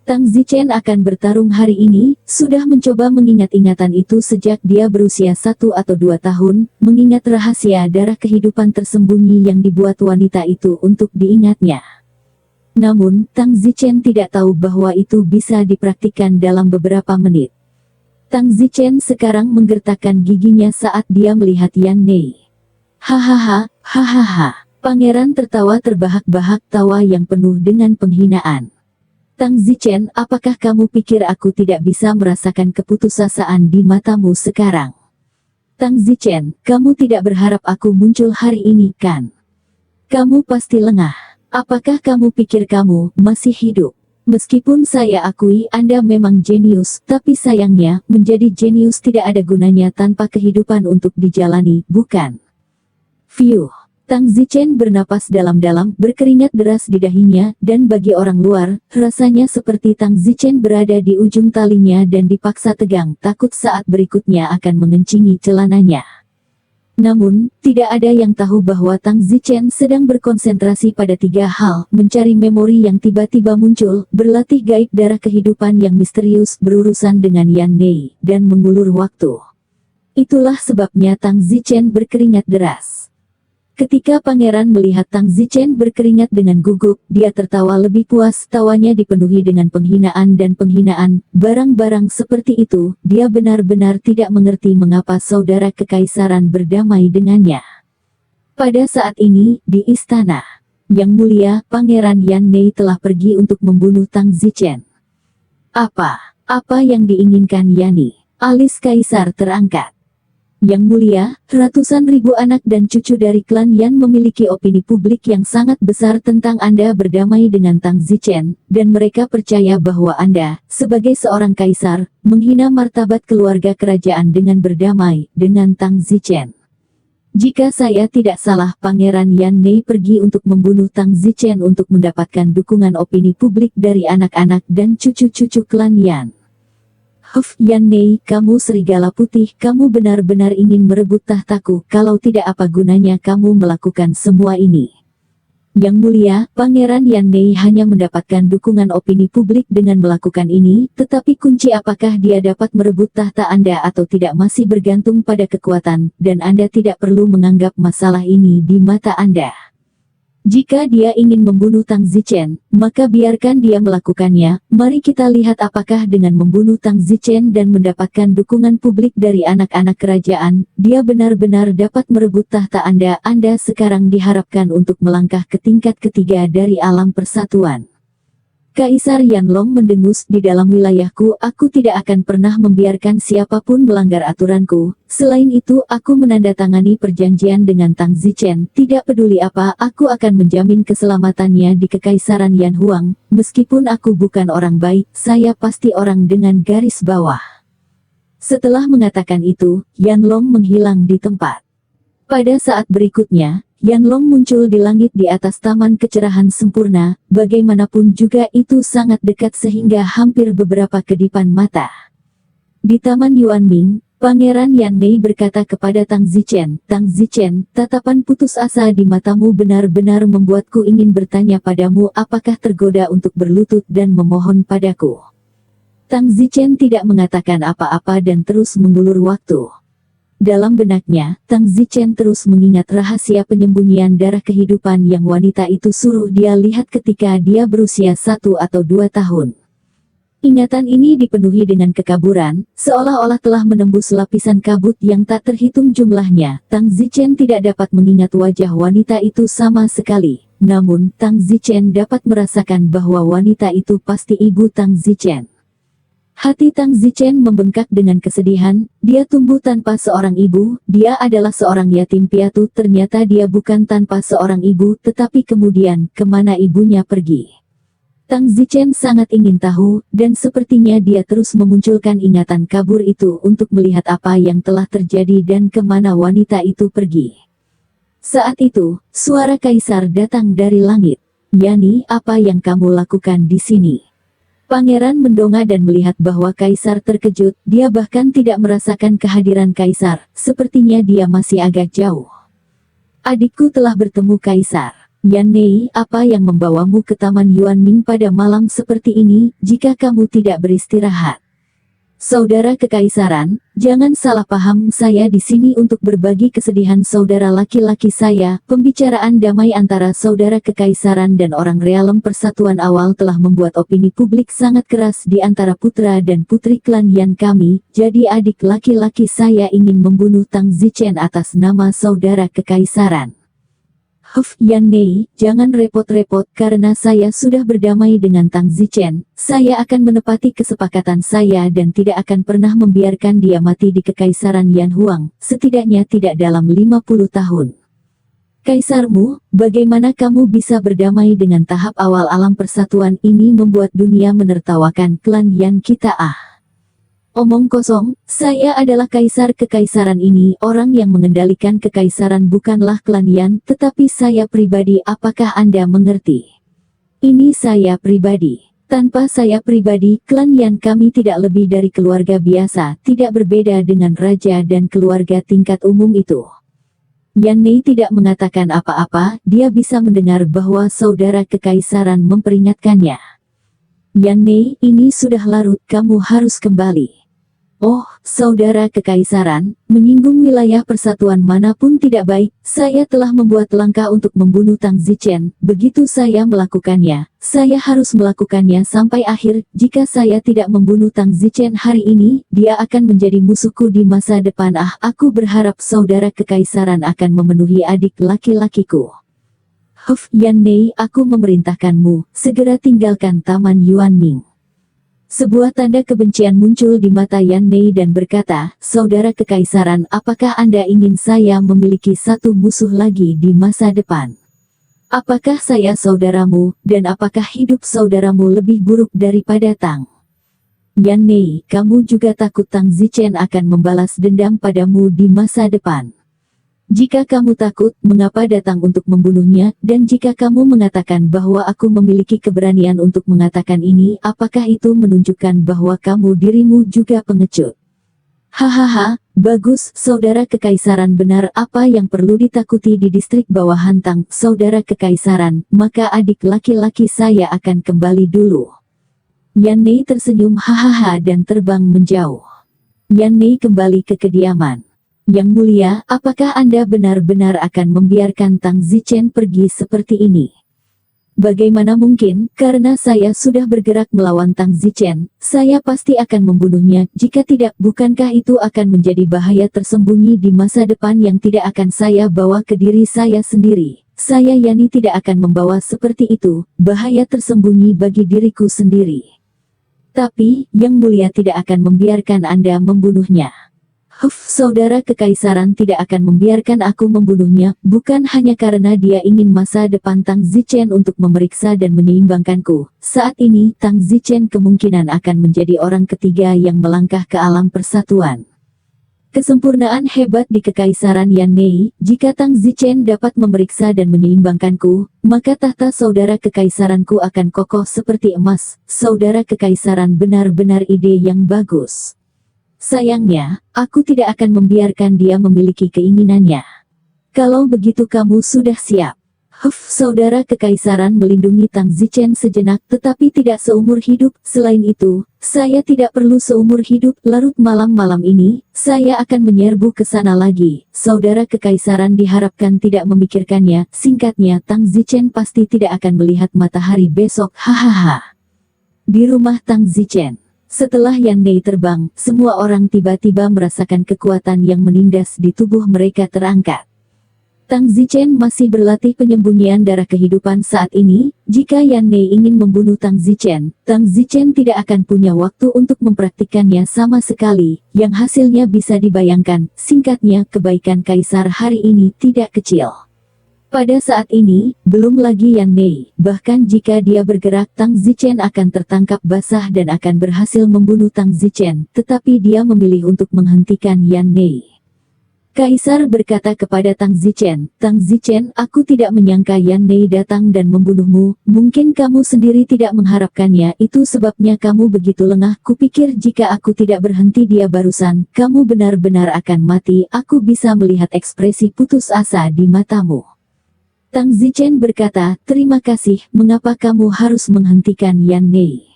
Tang Zichen akan bertarung hari ini, sudah mencoba mengingat ingatan itu sejak dia berusia 1 atau 2 tahun, mengingat rahasia darah kehidupan tersembunyi yang dibuat wanita itu untuk diingatnya. Namun, Tang Zichen tidak tahu bahwa itu bisa dipraktikkan dalam beberapa menit. Tang Zichen sekarang menggertakkan giginya saat dia melihat Yan Nei. Hahaha, hahaha. Pangeran tertawa terbahak-bahak, tawa yang penuh dengan penghinaan. Tang Zichen, apakah kamu pikir aku tidak bisa merasakan keputusasaan di matamu sekarang? Tang Zichen, kamu tidak berharap aku muncul hari ini, kan? Kamu pasti lengah. Apakah kamu pikir kamu masih hidup? Meskipun saya akui Anda memang jenius, tapi sayangnya, menjadi jenius tidak ada gunanya tanpa kehidupan untuk dijalani, bukan? Fiuh. Tang Zichen bernapas dalam-dalam, berkeringat deras di dahinya, dan bagi orang luar, rasanya seperti Tang Zichen berada di ujung talinya dan dipaksa tegang, takut saat berikutnya akan mengencingi celananya. Namun, tidak ada yang tahu bahwa Tang Zichen sedang berkonsentrasi pada 3 hal, mencari memori yang tiba-tiba muncul, berlatih gaib darah kehidupan yang misterius, berurusan dengan Yan Nei, dan mengulur waktu. Itulah sebabnya Tang Zichen berkeringat deras. Ketika pangeran melihat Tang Zichen berkeringat dengan gugup, dia tertawa lebih puas, tawanya dipenuhi dengan penghinaan dan penghinaan, barang-barang seperti itu, dia benar-benar tidak mengerti mengapa saudara kekaisaran berdamai dengannya. Pada saat ini, di istana, Yang Mulia, Pangeran Yan Nei telah pergi untuk membunuh Tang Zichen. Apa yang diinginkan Yani? Alis kaisar terangkat. Yang Mulia, ratusan ribu anak dan cucu dari klan Yan memiliki opini publik yang sangat besar tentang Anda berdamai dengan Tang Zichen, dan mereka percaya bahwa Anda, sebagai seorang kaisar, menghina martabat keluarga kerajaan dengan berdamai dengan Tang Zichen. Jika saya tidak salah, Pangeran Yan Nei pergi untuk membunuh Tang Zichen untuk mendapatkan dukungan opini publik dari anak-anak dan cucu-cucu klan Yan. Yan Nei, kamu serigala putih, kamu benar-benar ingin merebut tahtaku, kalau tidak apa gunanya kamu melakukan semua ini. Yang Mulia, Pangeran Yan Nei hanya mendapatkan dukungan opini publik dengan melakukan ini, tetapi kunci apakah dia dapat merebut tahta Anda atau tidak masih bergantung pada kekuatan, dan Anda tidak perlu menganggap masalah ini di mata Anda. Jika dia ingin membunuh Tang Zichen, maka biarkan dia melakukannya. Mari kita lihat apakah dengan membunuh Tang Zichen dan mendapatkan dukungan publik dari anak-anak kerajaan, dia benar-benar dapat merebut tahta Anda. Anda sekarang diharapkan untuk melangkah ke tingkat ketiga dari alam persatuan. Kaisar Yanlong mendengus, di dalam wilayahku, aku tidak akan pernah membiarkan siapapun melanggar aturanku. Selain itu, aku menandatangani perjanjian dengan Tang Zichen. Tidak peduli apa, aku akan menjamin keselamatannya di Kekaisaran Yan Huang. Meskipun aku bukan orang baik, saya pasti orang dengan garis bawah. Setelah mengatakan itu, Yanlong menghilang di tempat. Pada saat berikutnya, Yanlong muncul di langit di atas taman kecerahan sempurna, bagaimanapun juga itu sangat dekat sehingga hampir beberapa kedipan mata. Di taman Yuanming, Pangeran Yan Nei berkata kepada Tang Zichen, Tang Zichen, tatapan putus asa di matamu benar-benar membuatku ingin bertanya padamu apakah tergoda untuk berlutut dan memohon padaku. Tang Zichen tidak mengatakan apa-apa dan terus mengulur waktu. Dalam benaknya, Tang Zichen terus mengingat rahasia penyembunyian darah kehidupan yang wanita itu suruh dia lihat ketika dia berusia 1 atau 2 tahun. Ingatan ini dipenuhi dengan kekaburan, seolah-olah telah menembus lapisan kabut yang tak terhitung jumlahnya. Tang Zichen tidak dapat mengingat wajah wanita itu sama sekali. namun Tang Zichen dapat merasakan bahwa wanita itu pasti ibu Tang Zichen. Hati Tang Zichen membengkak dengan kesedihan, dia tumbuh tanpa seorang ibu, dia adalah seorang yatim piatu, ternyata dia bukan tanpa seorang ibu, tetapi kemudian, kemana ibunya pergi? Tang Zichen sangat ingin tahu, dan sepertinya dia terus memunculkan ingatan kabur itu untuk melihat apa yang telah terjadi dan kemana wanita itu pergi. Saat itu, suara kaisar datang dari langit. Yani, apa yang kamu lakukan di sini? Pangeran mendongak dan melihat bahwa kaisar terkejut, dia bahkan tidak merasakan kehadiran kaisar, sepertinya dia masih agak jauh. Adikku telah bertemu kaisar. Yan Mei, apa yang membawamu ke Taman Yuanming pada malam seperti ini, jika kamu tidak beristirahat? Saudara kekaisaran, jangan salah paham, saya di sini untuk berbagi kesedihan saudara laki-laki saya. Pembicaraan damai antara saudara kekaisaran dan orang realem persatuan awal telah membuat opini publik sangat keras di antara putra dan putri klan Yan kami, jadi adik laki-laki saya ingin membunuh Tang Zichen atas nama saudara kekaisaran. Yan Mei, jangan repot-repot karena saya sudah berdamai dengan Tang Zichen, saya akan menepati kesepakatan saya dan tidak akan pernah membiarkan dia mati di kekaisaran Yan Huang, setidaknya tidak dalam 50 tahun. Kaisarmu, bagaimana kamu bisa berdamai dengan tahap awal alam persatuan ini membuat dunia menertawakan klan Yan kita Omong kosong, saya adalah kaisar kekaisaran ini, orang yang mengendalikan kekaisaran bukanlah klan Yan, tetapi saya pribadi, apakah Anda mengerti? Ini saya pribadi. Tanpa saya pribadi, klan Yan kami tidak lebih dari keluarga biasa, tidak berbeda dengan raja dan keluarga tingkat umum itu. Yan Mei tidak mengatakan apa-apa, dia bisa mendengar bahwa saudara kekaisaran memperingatkannya. Yan Mei, ini sudah larut, kamu harus kembali. Oh, saudara kekaisaran, menyinggung wilayah persatuan manapun tidak baik, saya telah membuat langkah untuk membunuh Tang Zichen, begitu saya melakukannya, saya harus melakukannya sampai akhir, jika saya tidak membunuh Tang Zichen hari ini, dia akan menjadi musuhku di masa depan. Aku berharap saudara kekaisaran akan memenuhi adik laki-lakiku. Yan Mei, aku memerintahkanmu, segera tinggalkan Taman Yuanming. Sebuah tanda kebencian muncul di mata Yan Mei dan berkata, saudara kekaisaran, apakah Anda ingin saya memiliki satu musuh lagi di masa depan? Apakah saya saudaramu, dan apakah hidup saudaramu lebih buruk daripada Tang? Yan Mei, kamu juga takut Tang Zichen akan membalas dendam padamu di masa depan? Jika kamu takut, mengapa datang untuk membunuhnya, dan jika kamu mengatakan bahwa aku memiliki keberanian untuk mengatakan ini, apakah itu menunjukkan bahwa kamu dirimu juga pengecut? Hahaha, bagus, saudara kekaisaran benar apa yang perlu ditakuti di distrik bawahan Tang, saudara kekaisaran, maka adik laki-laki saya akan kembali dulu. Yan Mei tersenyum hahaha dan terbang menjauh. Yan Mei kembali ke kediaman. Yang mulia, apakah Anda benar-benar akan membiarkan Tang Zichen pergi seperti ini? Bagaimana mungkin, karena saya sudah bergerak melawan Tang Zichen, saya pasti akan membunuhnya, jika tidak, bukankah itu akan menjadi bahaya tersembunyi di masa depan yang tidak akan saya bawa ke diri saya sendiri? Saya Yani tidak akan membawa seperti itu, bahaya tersembunyi bagi diriku sendiri. Tapi, Yang Mulia tidak akan membiarkan Anda membunuhnya. Saudara kekaisaran tidak akan membiarkan aku membunuhnya, bukan hanya karena dia ingin masa depan Tang Zichen untuk memeriksa dan menyeimbangkanku. Saat ini, Tang Zichen kemungkinan akan menjadi orang ketiga yang melangkah ke alam persatuan. Kesempurnaan hebat di kekaisaran Yan Mei, jika Tang Zichen dapat memeriksa dan menyeimbangkanku, maka tahta saudara kekaisaranku akan kokoh seperti emas. Saudara kekaisaran benar-benar ide yang bagus. Sayangnya, aku tidak akan membiarkan dia memiliki keinginannya. Kalau begitu kamu sudah siap. Saudara kekaisaran melindungi Tang Zichen sejenak tetapi tidak seumur hidup. Selain itu, saya tidak perlu seumur hidup. Larut malam-malam ini, saya akan menyerbu ke sana lagi. Saudara kekaisaran diharapkan tidak memikirkannya. Singkatnya, Tang Zichen pasti tidak akan melihat matahari besok. Hahaha. Di rumah Tang Zichen. Setelah Yan Mei terbang, semua orang tiba-tiba merasakan kekuatan yang menindas di tubuh mereka terangkat. Tang Zichen masih berlatih penyembunyian darah kehidupan saat ini. Jika Yan Mei ingin membunuh Tang Zichen tidak akan punya waktu untuk mempraktikkannya sama sekali, yang hasilnya bisa dibayangkan. Singkatnya, kebaikan Kaisar hari ini tidak kecil. Pada saat ini, belum lagi Yan Mei, bahkan jika dia bergerak Tang Zichen akan tertangkap basah dan akan berhasil membunuh Tang Zichen, tetapi dia memilih untuk menghentikan Yan Mei. Kaisar berkata kepada Tang Zichen, aku tidak menyangka Yan Mei datang dan membunuhmu, mungkin kamu sendiri tidak mengharapkannya, itu sebabnya kamu begitu lengah, kupikir jika aku tidak berhenti dia barusan, kamu benar-benar akan mati, aku bisa melihat ekspresi putus asa di matamu. Tang Zichen berkata, terima kasih, mengapa kamu harus menghentikan Yan Mei?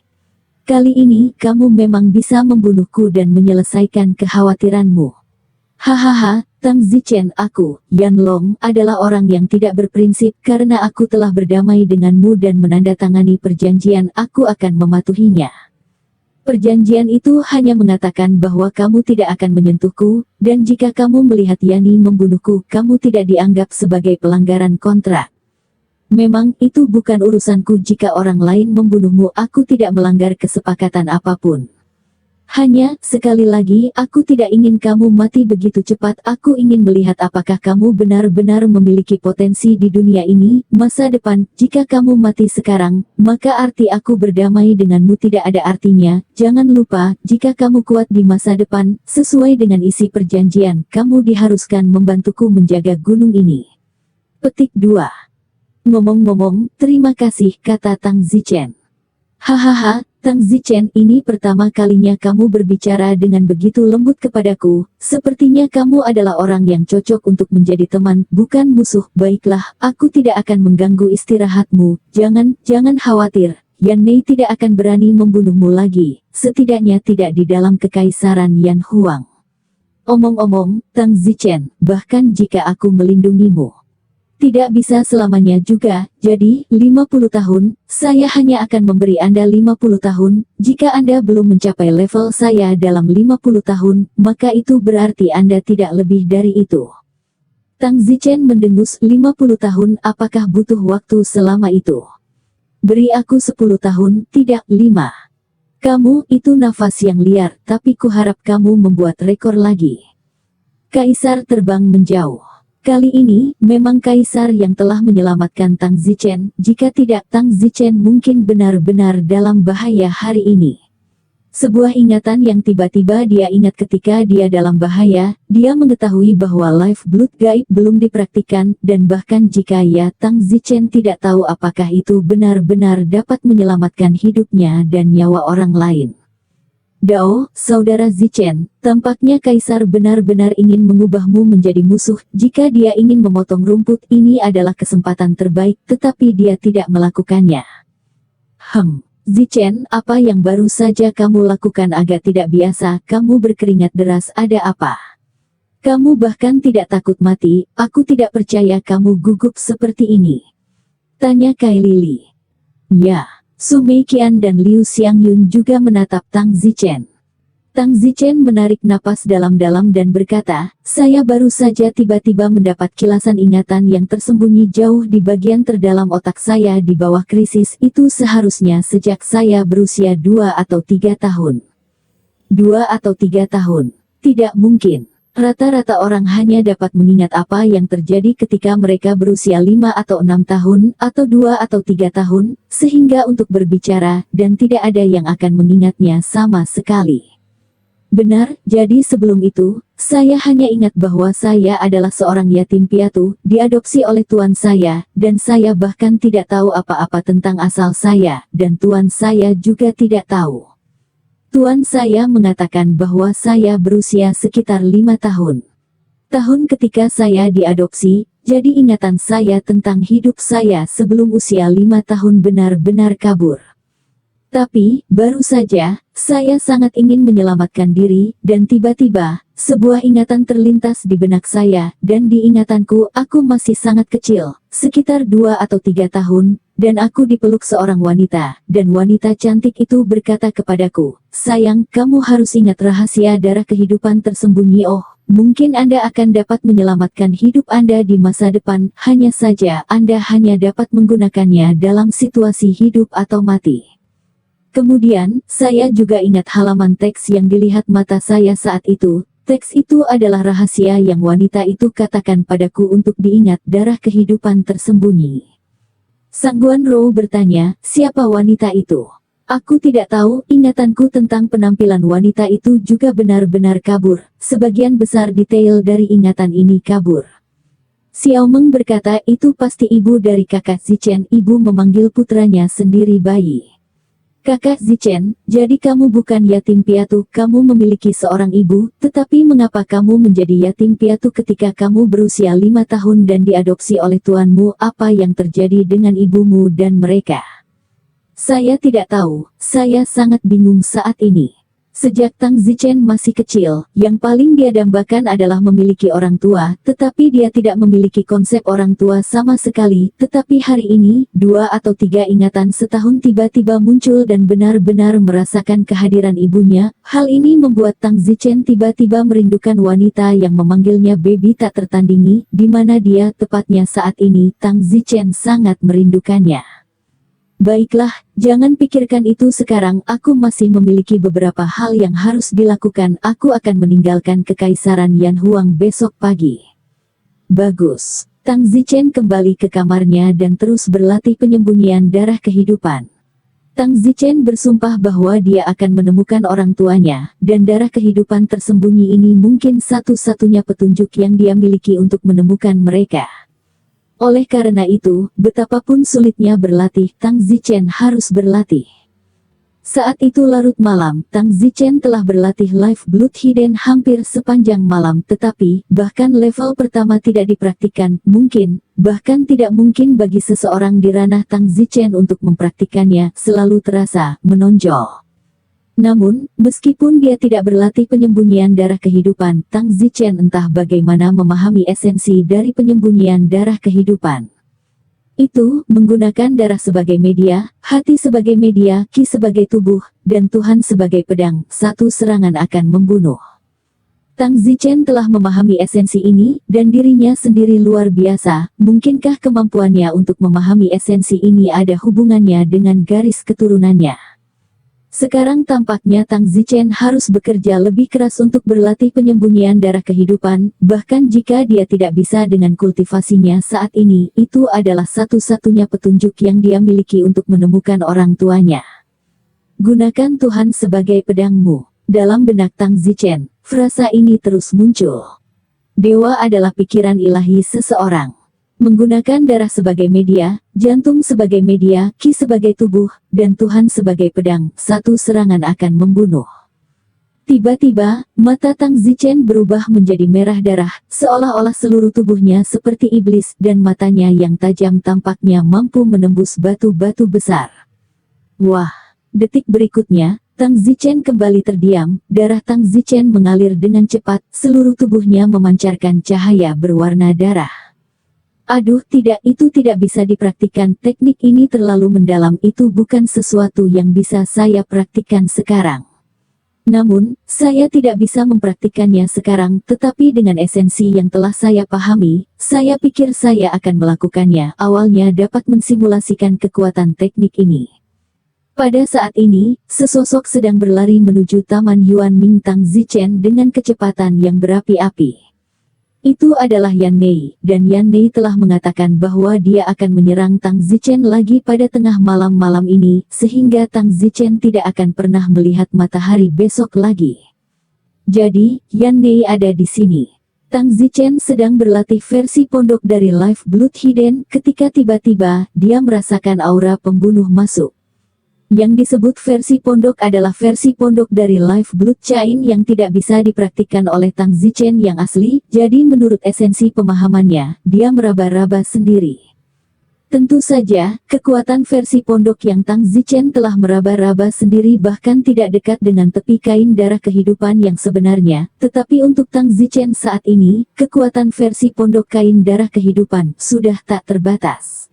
Kali ini, kamu memang bisa membunuhku dan menyelesaikan kekhawatiranmu. Hahaha, Tang Zichen, aku, Yan Long, adalah orang yang tidak berprinsip karena aku telah berdamai denganmu dan menandatangani perjanjian, aku akan mematuhinya. Perjanjian itu hanya mengatakan bahwa kamu tidak akan menyentuhku, dan jika kamu melihat Yani membunuhku, kamu tidak dianggap sebagai pelanggaran kontrak. Memang, itu bukan urusanku jika orang lain membunuhmu, aku tidak melanggar kesepakatan apapun. Hanya, sekali lagi, aku tidak ingin kamu mati begitu cepat, aku ingin melihat apakah kamu benar-benar memiliki potensi di dunia ini, masa depan, jika kamu mati sekarang, maka arti aku berdamai denganmu tidak ada artinya, jangan lupa, jika kamu kuat di masa depan, sesuai dengan isi perjanjian, kamu diharuskan membantuku menjaga gunung ini. Petik 2. Ngomong-ngomong, terima kasih, kata Tang Zichen. Hahaha, Tang Zichen, ini pertama kalinya kamu berbicara dengan begitu lembut kepadaku, sepertinya kamu adalah orang yang cocok untuk menjadi teman, bukan musuh. Baiklah, aku tidak akan mengganggu istirahatmu, jangan khawatir, Yan Mei tidak akan berani membunuhmu lagi, setidaknya tidak di dalam kekaisaran Yan Huang. Omong-omong, Tang Zichen, bahkan jika aku melindungimu, tidak bisa selamanya juga, jadi, 50 tahun, saya hanya akan memberi Anda 50 tahun, jika Anda belum mencapai level saya dalam 50 tahun, maka itu berarti Anda tidak lebih dari itu. Tang Zichen mendengus, 50 tahun, apakah butuh waktu selama itu? Beri aku 10 tahun, tidak 5. Kamu, itu nafas yang liar, tapi kuharap kamu membuat rekor lagi. Kaisar terbang menjauh. Kali ini, memang Kaisar yang telah menyelamatkan Tang Zichen, jika tidak Tang Zichen mungkin benar-benar dalam bahaya hari ini. Sebuah ingatan yang tiba-tiba dia ingat ketika dia dalam bahaya, dia mengetahui bahwa life blood gaib belum dipraktikkan, dan bahkan jika ya Tang Zichen tidak tahu apakah itu benar-benar dapat menyelamatkan hidupnya dan nyawa orang lain. Dao, saudara Zichen, tampaknya Kaisar benar-benar ingin mengubahmu menjadi musuh. Jika dia ingin memotong rumput, ini adalah kesempatan terbaik, tetapi dia tidak melakukannya. Zichen, apa yang baru saja kamu lakukan agak tidak biasa, kamu berkeringat deras, ada apa? Kamu bahkan tidak takut mati, aku tidak percaya kamu gugup seperti ini. Tanya Kai Lili. Ya. Su Meiqian dan Liu Xiangyun juga menatap Tang Zichen. Tang Zichen menarik napas dalam-dalam dan berkata, saya baru saja tiba-tiba mendapat kilasan ingatan yang tersembunyi jauh di bagian terdalam otak saya di bawah krisis itu seharusnya sejak saya berusia 2 atau 3 tahun. 2 atau 3 tahun. Tidak mungkin. Rata-rata orang hanya dapat mengingat apa yang terjadi ketika mereka berusia 5 atau 6 tahun, atau 2 atau 3 tahun, sehingga untuk berbicara, dan tidak ada yang akan mengingatnya sama sekali. Benar, jadi sebelum itu, saya hanya ingat bahwa saya adalah seorang yatim piatu, diadopsi oleh tuan saya, dan saya bahkan tidak tahu apa-apa tentang asal saya, dan tuan saya juga tidak tahu. Tuan saya mengatakan bahwa saya berusia sekitar 5 tahun. Tahun ketika saya diadopsi, jadi ingatan saya tentang hidup saya sebelum usia 5 tahun benar-benar kabur. Tapi, baru saja, saya sangat ingin menyelamatkan diri, dan tiba-tiba, sebuah ingatan terlintas di benak saya, dan di ingatanku, aku masih sangat kecil, sekitar 2 atau 3 tahun, dan aku dipeluk seorang wanita, dan wanita cantik itu berkata kepadaku, "Sayang, kamu harus ingat rahasia darah kehidupan tersembunyi. Oh, mungkin Anda akan dapat menyelamatkan hidup Anda di masa depan, hanya saja Anda hanya dapat menggunakannya dalam situasi hidup atau mati." Kemudian, saya juga ingat halaman teks yang dilihat mata saya saat itu. Teks itu adalah rahasia yang wanita itu katakan padaku untuk diingat darah kehidupan tersembunyi. Sangguan Row bertanya, siapa wanita itu? Aku tidak tahu, ingatanku tentang penampilan wanita itu juga benar-benar kabur. Sebagian besar detail dari ingatan ini kabur. Xiao Meng berkata itu pasti ibu dari kakak Zichen. Ibu memanggil putranya sendiri bayi. Kakak Zichen, jadi kamu bukan yatim piatu, kamu memiliki seorang ibu, tetapi mengapa kamu menjadi yatim piatu ketika kamu berusia 5 tahun dan diadopsi oleh tuanmu? Apa yang terjadi dengan ibumu dan mereka? Saya tidak tahu, saya sangat bingung saat ini. Sejak Tang Zichen masih kecil, yang paling dia dambakan adalah memiliki orang tua, tetapi dia tidak memiliki konsep orang tua sama sekali. Tetapi hari ini, 2 atau 3 ingatan setahun tiba-tiba muncul dan benar-benar merasakan kehadiran ibunya. Hal ini membuat Tang Zichen tiba-tiba merindukan wanita yang memanggilnya baby tak tertandingi, di mana dia tepatnya saat ini. Tang Zichen sangat merindukannya. Baiklah, jangan pikirkan itu sekarang, aku masih memiliki beberapa hal yang harus dilakukan. Aku akan meninggalkan Kekaisaran Yan Huang besok pagi. Bagus. Tang Zichen kembali ke kamarnya dan terus berlatih penyembunyian darah kehidupan. Tang Zichen bersumpah bahwa dia akan menemukan orang tuanya, dan darah kehidupan tersembunyi ini mungkin satu-satunya petunjuk yang dia miliki untuk menemukan mereka. Oleh karena itu, betapapun sulitnya berlatih, Tang Zichen harus berlatih. Saat itu larut malam, Tang Zichen telah berlatih Life Blood Hidden hampir sepanjang malam, tetapi, bahkan level pertama tidak dipraktikkan, bahkan tidak mungkin bagi seseorang di ranah Tang Zichen untuk mempraktikannya, selalu terasa menonjol. Namun, meskipun dia tidak berlatih penyembunyian darah kehidupan, Tang Zichen entah bagaimana memahami esensi dari penyembunyian darah kehidupan. Itu, menggunakan darah sebagai media, hati sebagai media, Qi sebagai tubuh, dan Tuhan sebagai pedang, satu serangan akan membunuh. Tang Zichen telah memahami esensi ini, dan dirinya sendiri luar biasa. Mungkinkah kemampuannya untuk memahami esensi ini ada hubungannya dengan garis keturunannya? Sekarang tampaknya Tang Zichen harus bekerja lebih keras untuk berlatih penyembunyian darah kehidupan, bahkan jika dia tidak bisa dengan kultivasinya saat ini, itu adalah satu-satunya petunjuk yang dia miliki untuk menemukan orang tuanya. Gunakan Tuhan sebagai pedangmu. Dalam benak Tang Zichen, frasa ini terus muncul. Dewa adalah pikiran ilahi seseorang. Menggunakan darah sebagai media, jantung sebagai media, Qi sebagai tubuh, dan Tuhan sebagai pedang, satu serangan akan membunuh. Tiba-tiba, mata Tang Zichen berubah menjadi merah darah, seolah-olah seluruh tubuhnya seperti iblis, dan matanya yang tajam tampaknya mampu menembus batu-batu besar. Wah! Detik berikutnya, Tang Zichen kembali terdiam, darah Tang Zichen mengalir dengan cepat, seluruh tubuhnya memancarkan cahaya berwarna darah. Aduh, tidak, itu tidak bisa dipraktikkan. Teknik ini terlalu mendalam, itu bukan sesuatu yang bisa saya praktikkan sekarang. Namun, saya tidak bisa mempraktikkannya sekarang, tetapi dengan esensi yang telah saya pahami, saya pikir saya akan melakukannya. Awalnya dapat mensimulasikan kekuatan teknik ini. Pada saat ini, sesosok sedang berlari menuju Taman Yuan Ming Tang Zichen dengan kecepatan yang berapi-api. Itu adalah Yan Nei, dan Yan Nei telah mengatakan bahwa dia akan menyerang Tang Zichen lagi pada tengah malam ini, sehingga Tang Zichen tidak akan pernah melihat matahari besok lagi. Jadi, Yan Nei ada di sini. Tang Zichen sedang berlatih versi pondok dari Life Blood Hidden, ketika tiba-tiba, dia merasakan aura pembunuh masuk. Yang disebut versi pondok adalah versi pondok dari Life Blood Chain yang tidak bisa dipraktikkan oleh Tang Zichen yang asli, jadi menurut esensi pemahamannya, dia meraba-raba sendiri. Tentu saja, kekuatan versi pondok yang Tang Zichen telah meraba-raba sendiri bahkan tidak dekat dengan tepi kain darah kehidupan yang sebenarnya, tetapi untuk Tang Zichen saat ini, kekuatan versi pondok kain darah kehidupan sudah tak terbatas.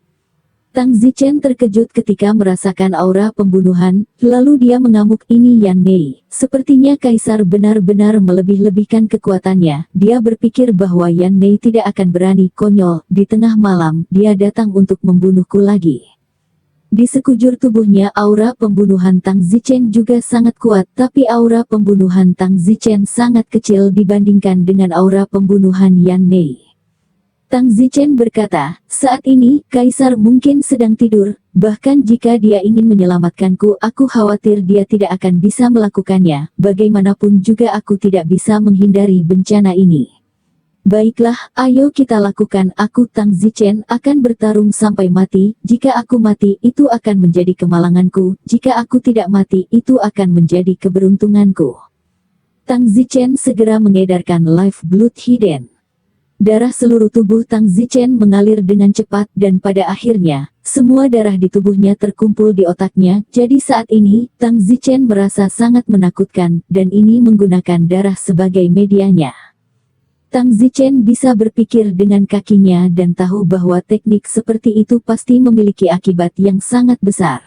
Tang Zichen terkejut ketika merasakan aura pembunuhan, lalu dia mengamuk, ini Yan Mei. Sepertinya Kaisar benar-benar melebih-lebihkan kekuatannya. Dia berpikir bahwa Yan Mei tidak akan berani, konyol, di tengah malam, dia datang untuk membunuhku lagi. Di sekujur tubuhnya aura pembunuhan Tang Zichen juga sangat kuat, tapi aura pembunuhan Tang Zichen sangat kecil dibandingkan dengan aura pembunuhan Yan Mei. Tang Zichen berkata, saat ini, Kaisar mungkin sedang tidur, bahkan jika dia ingin menyelamatkanku, aku khawatir dia tidak akan bisa melakukannya, bagaimanapun juga aku tidak bisa menghindari bencana ini. Baiklah, ayo kita lakukan, aku Tang Zichen akan bertarung sampai mati, jika aku mati itu akan menjadi kemalanganku, jika aku tidak mati itu akan menjadi keberuntunganku. Tang Zichen segera mengedarkan Life Blood Hidden. Darah seluruh tubuh Tang Zichen mengalir dengan cepat dan pada akhirnya, semua darah di tubuhnya terkumpul di otaknya, jadi saat ini, Tang Zichen merasa sangat menakutkan, dan ini menggunakan darah sebagai medianya. Tang Zichen bisa berpikir dengan kakinya dan tahu bahwa teknik seperti itu pasti memiliki akibat yang sangat besar.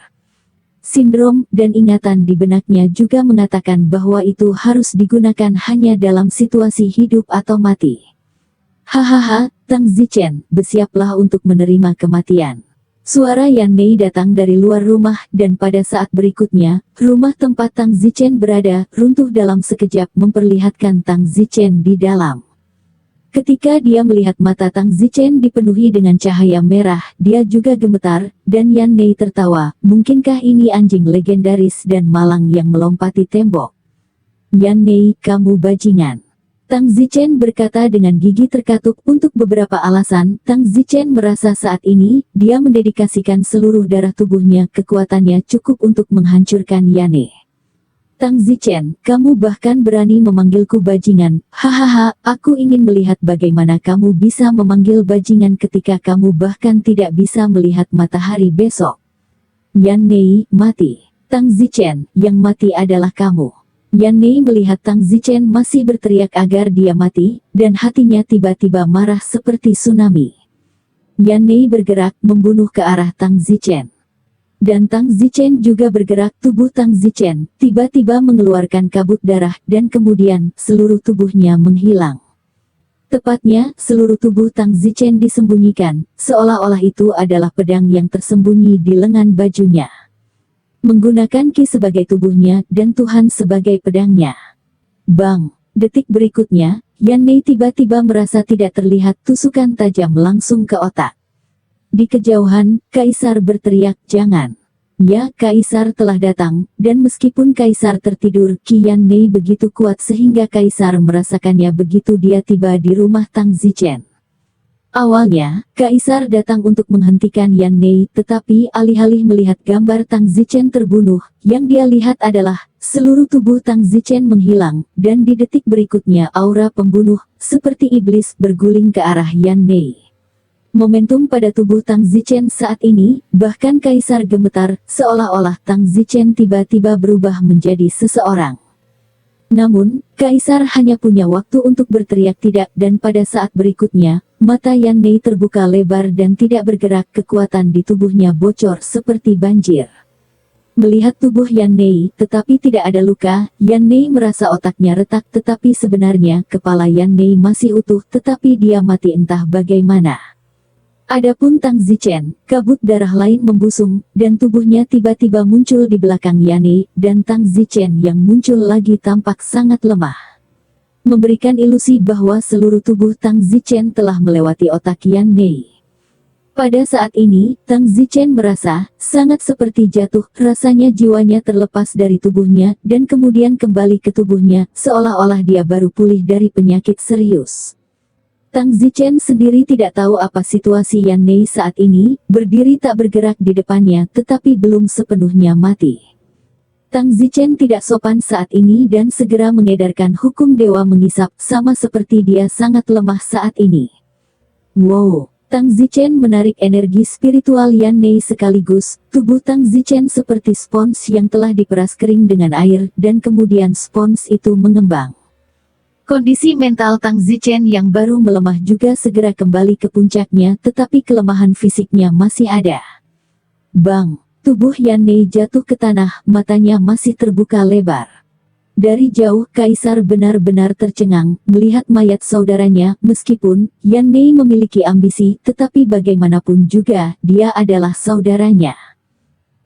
Sindrom dan ingatan di benaknya juga mengatakan bahwa itu harus digunakan hanya dalam situasi hidup atau mati. Hahaha, Tang Zichen, bersiaplah untuk menerima kematian. Suara Yan Mei datang dari luar rumah dan pada saat berikutnya, rumah tempat Tang Zichen berada, runtuh dalam sekejap memperlihatkan Tang Zichen di dalam. Ketika dia melihat mata Tang Zichen dipenuhi dengan cahaya merah, dia juga gemetar, dan Yan Mei tertawa, mungkinkah ini anjing legendaris dan malang yang melompati tembok? Yan Mei, kamu bajingan. Tang Zichen berkata dengan gigi terkatup untuk beberapa alasan. Tang Zichen merasa saat ini, dia mendedikasikan seluruh darah tubuhnya, kekuatannya cukup untuk menghancurkan Yane. Tang Zichen, kamu bahkan berani memanggilku bajingan. Hahaha, aku ingin melihat bagaimana kamu bisa memanggil bajingan ketika kamu bahkan tidak bisa melihat matahari besok. Yan Mei, mati. Tang Zichen, yang mati adalah kamu. Yan Mei melihat Tang Zichen masih berteriak agar dia mati, dan hatinya tiba-tiba marah seperti tsunami. Yan Mei bergerak membunuh ke arah Tang Zichen. Dan Tang Zichen juga bergerak, tubuh Tang Zichen tiba-tiba mengeluarkan kabut darah, dan kemudian seluruh tubuhnya menghilang. Tepatnya, seluruh tubuh Tang Zichen disembunyikan, seolah-olah itu adalah pedang yang tersembunyi di lengan bajunya. Menggunakan Ki sebagai tubuhnya dan Tuhan sebagai pedangnya. Bang! Detik berikutnya, Yan Mei tiba-tiba merasa tidak terlihat tusukan tajam langsung ke otak. Di kejauhan, Kaisar berteriak, jangan. Ya, Kaisar telah datang, dan meskipun Kaisar tertidur, Ki Yan Mei begitu kuat sehingga Kaisar merasakannya begitu dia tiba di rumah Tang Zichen. Awalnya, Kaisar datang untuk menghentikan Yan Mei, tetapi alih-alih melihat gambar Tang Zichen terbunuh, yang dia lihat adalah seluruh tubuh Tang Zichen menghilang, dan di detik berikutnya aura pembunuh, seperti iblis berguling ke arah Yan Mei. Momentum pada tubuh Tang Zichen saat ini, bahkan Kaisar gemetar, seolah-olah Tang Zichen tiba-tiba berubah menjadi seseorang. Namun, Kaisar hanya punya waktu untuk berteriak tidak, dan pada saat berikutnya, mata Yan Mei terbuka lebar dan tidak bergerak, kekuatan di tubuhnya bocor seperti banjir. Melihat tubuh Yan Mei, tetapi tidak ada luka, Yan Mei merasa otaknya retak, tetapi sebenarnya kepala Yan Mei masih utuh, tetapi dia mati entah bagaimana. Adapun Tang Zichen, kabut darah lain membusung, dan tubuhnya tiba-tiba muncul di belakang Yane, dan Tang Zichen yang muncul lagi tampak sangat lemah. Memberikan ilusi bahwa seluruh tubuh Tang Zichen telah melewati otak Yan Mei. Pada saat ini, Tang Zichen merasa sangat seperti jatuh, rasanya jiwanya terlepas dari tubuhnya, dan kemudian kembali ke tubuhnya, seolah-olah dia baru pulih dari penyakit serius. Tang Zichen sendiri tidak tahu apa situasi Yan Mei saat ini, berdiri tak bergerak di depannya tetapi belum sepenuhnya mati. Tang Zichen tidak sopan saat ini dan segera mengedarkan hukum dewa mengisap, sama seperti dia sangat lemah saat ini. Wow! Tang Zichen menarik energi spiritual Yan Nei sekaligus, tubuh Tang Zichen seperti spons yang telah diperas kering dengan air, dan kemudian spons itu mengembang. Kondisi mental Tang Zichen yang baru melemah juga segera kembali ke puncaknya, tetapi kelemahan fisiknya masih ada. Bang! Tubuh Yan Nei jatuh ke tanah, matanya masih terbuka lebar. Dari jauh, Kaisar benar-benar tercengang melihat mayat saudaranya. Meskipun Yan Nei memiliki ambisi, tetapi bagaimanapun juga, dia adalah saudaranya.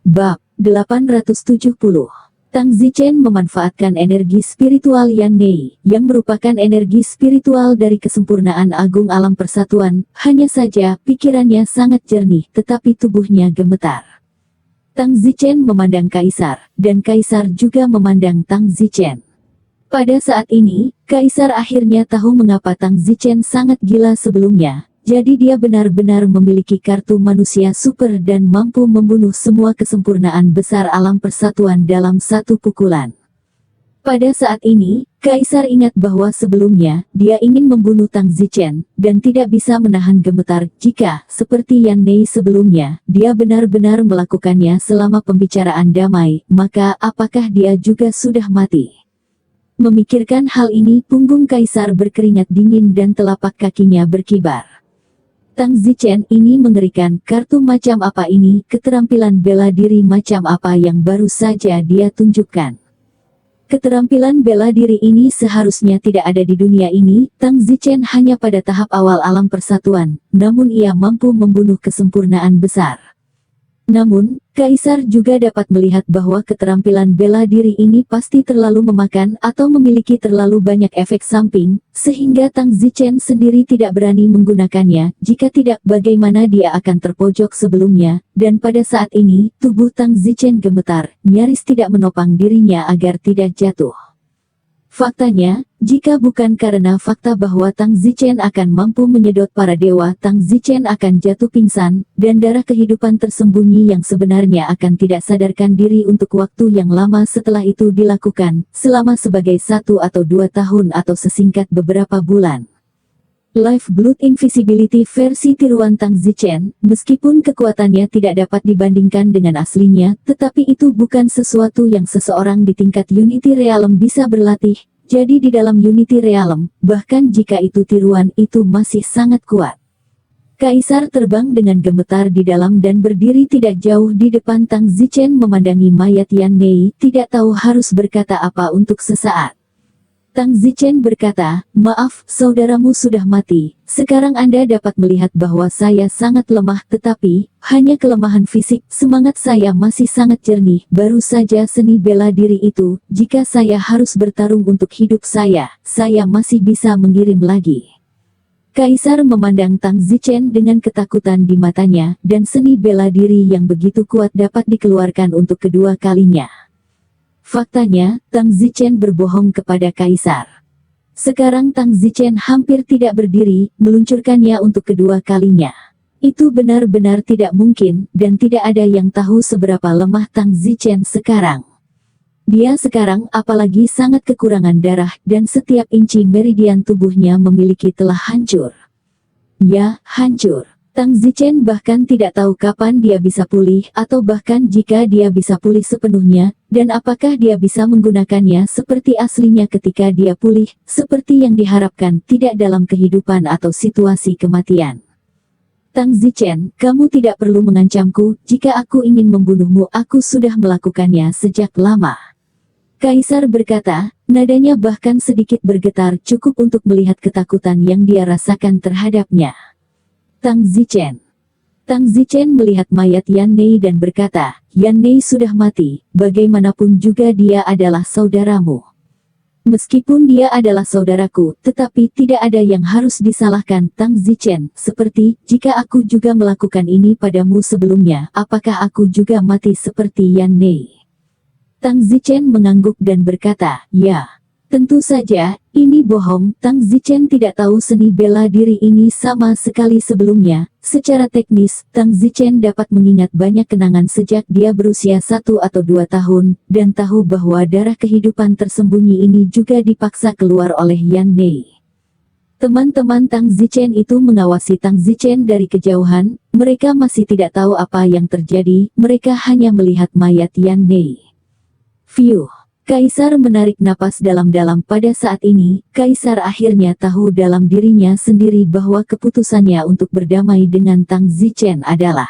Bab 870. Tang Zichen memanfaatkan energi spiritual Yan Nei, yang merupakan energi spiritual dari kesempurnaan agung alam persatuan. Hanya saja, pikirannya sangat jernih, tetapi tubuhnya gemetar. Tang Zichen memandang Kaisar, dan Kaisar juga memandang Tang Zichen. Pada saat ini, Kaisar akhirnya tahu mengapa Tang Zichen sangat gila sebelumnya. Jadi dia benar-benar memiliki kartu manusia super dan mampu membunuh semua kesempurnaan besar alam persatuan dalam satu pukulan. Pada saat ini, Kaisar ingat bahwa sebelumnya, dia ingin membunuh Tang Zichen, dan tidak bisa menahan gemetar jika, seperti Yan Nei sebelumnya, dia benar-benar melakukannya selama pembicaraan damai, maka apakah dia juga sudah mati? Memikirkan hal ini, punggung Kaisar berkeringat dingin dan telapak kakinya berkibar. Tang Zichen ini mengerikan, kartu macam apa ini, keterampilan bela diri macam apa yang baru saja dia tunjukkan. Keterampilan bela diri ini seharusnya tidak ada di dunia ini. Tang Zichen hanya pada tahap awal alam persatuan, namun ia mampu membunuh kesempurnaan besar. Namun, Kaisar juga dapat melihat bahwa keterampilan bela diri ini pasti terlalu memakan atau memiliki terlalu banyak efek samping, sehingga Tang Zichen sendiri tidak berani menggunakannya. Jika tidak, bagaimana dia akan terpojok sebelumnya, dan pada saat ini, tubuh Tang Zichen gemetar, nyaris tidak menopang dirinya agar tidak jatuh. Faktanya, jika bukan karena fakta bahwa Tang Zichen akan mampu menyedot para dewa, Tang Zichen akan jatuh pingsan, dan darah kehidupan tersembunyi yang sebenarnya akan tidak sadarkan diri untuk waktu yang lama setelah itu dilakukan, selama sebagai 1 atau 2 tahun atau sesingkat beberapa bulan. Life Blood Invisibility versi tiruan Tang Zichen, meskipun kekuatannya tidak dapat dibandingkan dengan aslinya, tetapi itu bukan sesuatu yang seseorang di tingkat Unity Realm bisa berlatih. Jadi di dalam Unity Realm, bahkan jika itu tiruan, itu masih sangat kuat. Kaisar terbang dengan gemetar di dalam dan berdiri tidak jauh di depan Tang Zichen memandangi mayat Yan Nei, tidak tahu harus berkata apa untuk sesaat. Tang Zichen berkata, "Maaf, saudaramu sudah mati. Sekarang Anda dapat melihat bahwa saya sangat lemah, tetapi hanya kelemahan fisik. Semangat saya masih sangat jernih. Baru saja seni bela diri itu. Jika saya harus bertarung untuk hidup saya masih bisa mengirim lagi." Kaisar memandang Tang Zichen dengan ketakutan di matanya, dan seni bela diri yang begitu kuat dapat dikeluarkan untuk kedua kalinya. Faktanya, Tang Zichen berbohong kepada Kaisar. Sekarang Tang Zichen hampir tidak berdiri, meluncurkannya untuk kedua kalinya. Itu benar-benar tidak mungkin, dan tidak ada yang tahu seberapa lemah Tang Zichen sekarang. Dia sekarang apalagi sangat kekurangan darah, dan setiap inci meridian tubuhnya memiliki telah hancur. Ya, hancur. Tang Zichen bahkan tidak tahu kapan dia bisa pulih, atau bahkan jika dia bisa pulih sepenuhnya, dan apakah dia bisa menggunakannya seperti aslinya ketika dia pulih, seperti yang diharapkan, tidak dalam kehidupan atau situasi kematian. Tang Zichen, kamu tidak perlu mengancamku. Jika aku ingin membunuhmu, aku sudah melakukannya sejak lama. Kaisar berkata, nadanya bahkan sedikit bergetar, cukup untuk melihat ketakutan yang dia rasakan terhadapnya. Tang Zichen. Tang Zichen melihat mayat Yan Nei dan berkata, "Yan Nei sudah mati, bagaimanapun juga dia adalah saudaramu. Meskipun dia adalah saudaraku, tetapi tidak ada yang harus disalahkan." Tang Zichen, seperti, jika aku juga melakukan ini padamu sebelumnya, apakah aku juga mati seperti Yan Nei? Tang Zichen mengangguk dan berkata, "Ya. Tentu saja, ini bohong." Tang Zichen tidak tahu seni bela diri ini sama sekali sebelumnya. Secara teknis, Tang Zichen dapat mengingat banyak kenangan sejak dia berusia 1 atau 2 tahun, dan tahu bahwa darah kehidupan tersembunyi ini juga dipaksa keluar oleh Yan Nei. Teman-teman Tang Zichen itu mengawasi Tang Zichen dari kejauhan, mereka masih tidak tahu apa yang terjadi, mereka hanya melihat mayat Yan Mei. Fiuh. Kaisar menarik napas dalam-dalam pada saat ini, Kaisar akhirnya tahu dalam dirinya sendiri bahwa keputusannya untuk berdamai dengan Tang Zichen adalah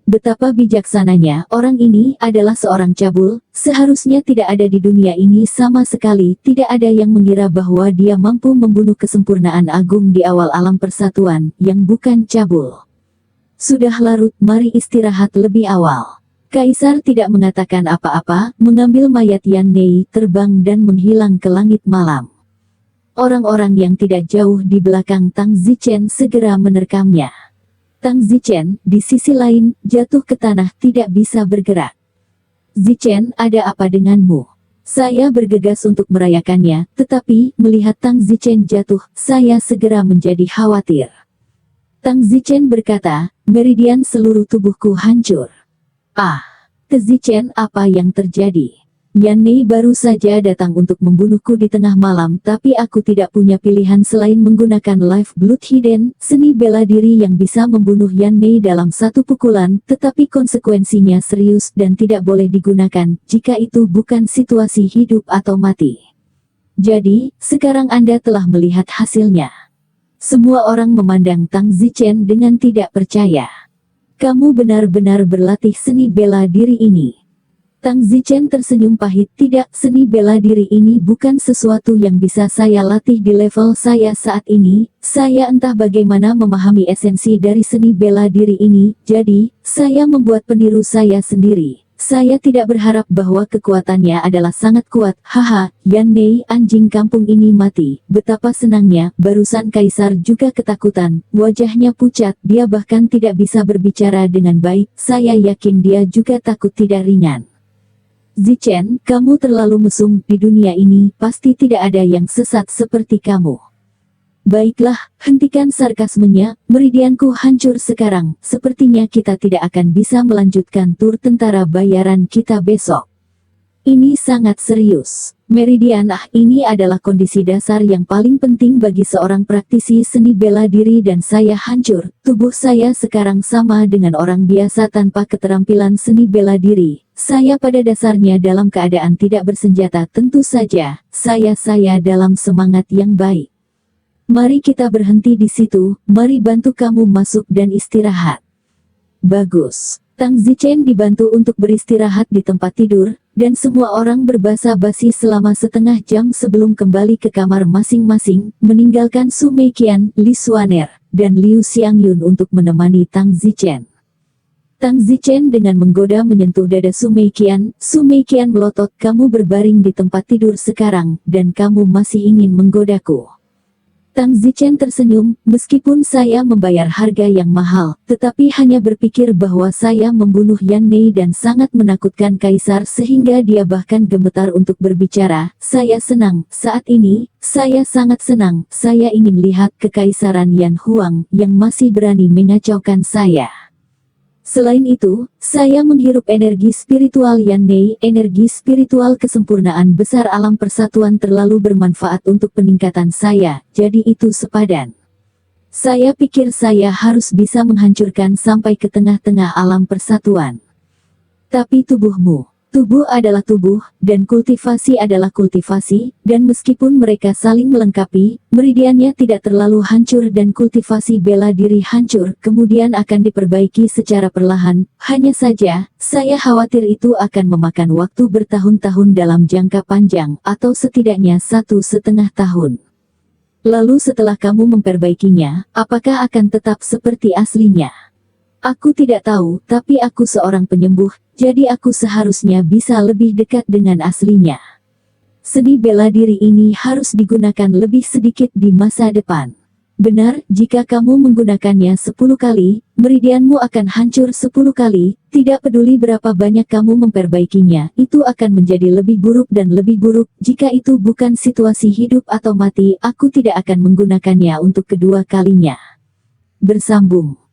betapa bijaksananya. Orang ini adalah seorang cabul, seharusnya tidak ada di dunia ini sama sekali, tidak ada yang mengira bahwa dia mampu membunuh kesempurnaan agung di awal alam persatuan, yang bukan cabul. Sudah larut, mari istirahat lebih awal. Kaisar tidak mengatakan apa-apa, mengambil mayat Yan Mei, terbang dan menghilang ke langit malam. Orang-orang yang tidak jauh di belakang Tang Zichen segera menerkamnya. Tang Zichen, di sisi lain, jatuh ke tanah tidak bisa bergerak. Zichen, ada apa denganmu? Saya bergegas untuk merayakannya, tetapi, melihat Tang Zichen jatuh, saya segera menjadi khawatir. Tang Zichen berkata, meridian seluruh tubuhku hancur. Ah, Zichen, apa yang terjadi? Yan Mei baru saja datang untuk membunuhku di tengah malam, tapi aku tidak punya pilihan selain menggunakan Life Blood Hidden, seni bela diri yang bisa membunuh Yan Mei dalam satu pukulan, tetapi konsekuensinya serius dan tidak boleh digunakan, jika itu bukan situasi hidup atau mati. Jadi, sekarang Anda telah melihat hasilnya. Semua orang memandang Tang Zichen dengan tidak percaya. Kamu benar-benar berlatih seni bela diri ini. Tang Zichen tersenyum pahit. Tidak, seni bela diri ini bukan sesuatu yang bisa saya latih di level saya saat ini. Saya entah bagaimana memahami esensi dari seni bela diri ini, jadi, saya membuat peniru saya sendiri. Saya tidak berharap bahwa kekuatannya adalah sangat kuat. Haha, Yan Mei, anjing kampung ini mati. Betapa senangnya, barusan Kaisar juga ketakutan. Wajahnya pucat, dia bahkan tidak bisa berbicara dengan baik. Saya yakin dia juga takut tidak ringan. Zichen, kamu terlalu mesum, di dunia ini, pasti tidak ada yang sesat seperti kamu. Baiklah, hentikan sarkasmenya, meridianku hancur sekarang, sepertinya kita tidak akan bisa melanjutkan tur tentara bayaran kita besok. Ini sangat serius. Meridian, ini adalah kondisi dasar yang paling penting bagi seorang praktisi seni bela diri dan saya hancur. Tubuh saya sekarang sama dengan orang biasa tanpa keterampilan seni bela diri. Saya pada dasarnya dalam keadaan tidak bersenjata, tentu saja, saya dalam semangat yang baik. Mari kita berhenti di situ, mari bantu kamu masuk dan istirahat. Bagus. Tang Zichen dibantu untuk beristirahat di tempat tidur, dan semua orang berbasa-basi selama setengah jam sebelum kembali ke kamar masing-masing, meninggalkan Su Meiqian, Li Xuaner, dan Liu Xiangyun untuk menemani Tang Zichen. Tang Zichen dengan menggoda menyentuh dada Su Meiqian melotot, kamu berbaring di tempat tidur sekarang, dan kamu masih ingin menggodaku. Tang Zichen tersenyum, meskipun saya membayar harga yang mahal, tetapi hanya berpikir bahwa saya membunuh Yan Mei dan sangat menakutkan Kaisar sehingga dia bahkan gemetar untuk berbicara. Saya senang, saat ini, saya sangat senang, saya ingin lihat kekaisaran Yan Huang yang masih berani mengacaukan saya. Selain itu, saya menghirup energi spiritual Yan Mei, energi spiritual kesempurnaan besar alam persatuan terlalu bermanfaat untuk peningkatan saya, jadi itu sepadan. Saya pikir saya harus bisa menghancurkan sampai ke tengah-tengah alam persatuan. Tapi tubuhmu, tubuh adalah tubuh, dan kultivasi adalah kultivasi, dan meskipun mereka saling melengkapi, meridiannya tidak terlalu hancur dan kultivasi bela diri hancur, kemudian akan diperbaiki secara perlahan. Hanya saja, saya khawatir itu akan memakan waktu bertahun-tahun dalam jangka panjang, atau setidaknya 1,5 tahun. Lalu setelah kamu memperbaikinya, apakah akan tetap seperti aslinya? Aku tidak tahu, tapi aku seorang penyembuh, jadi aku seharusnya bisa lebih dekat dengan aslinya. Seni bela diri ini harus digunakan lebih sedikit di masa depan. Benar, jika kamu menggunakannya 10 kali, meridianmu akan hancur 10 kali, tidak peduli berapa banyak kamu memperbaikinya, itu akan menjadi lebih buruk dan lebih buruk. Jika itu bukan situasi hidup atau mati, aku tidak akan menggunakannya untuk kedua kalinya. Bersambung.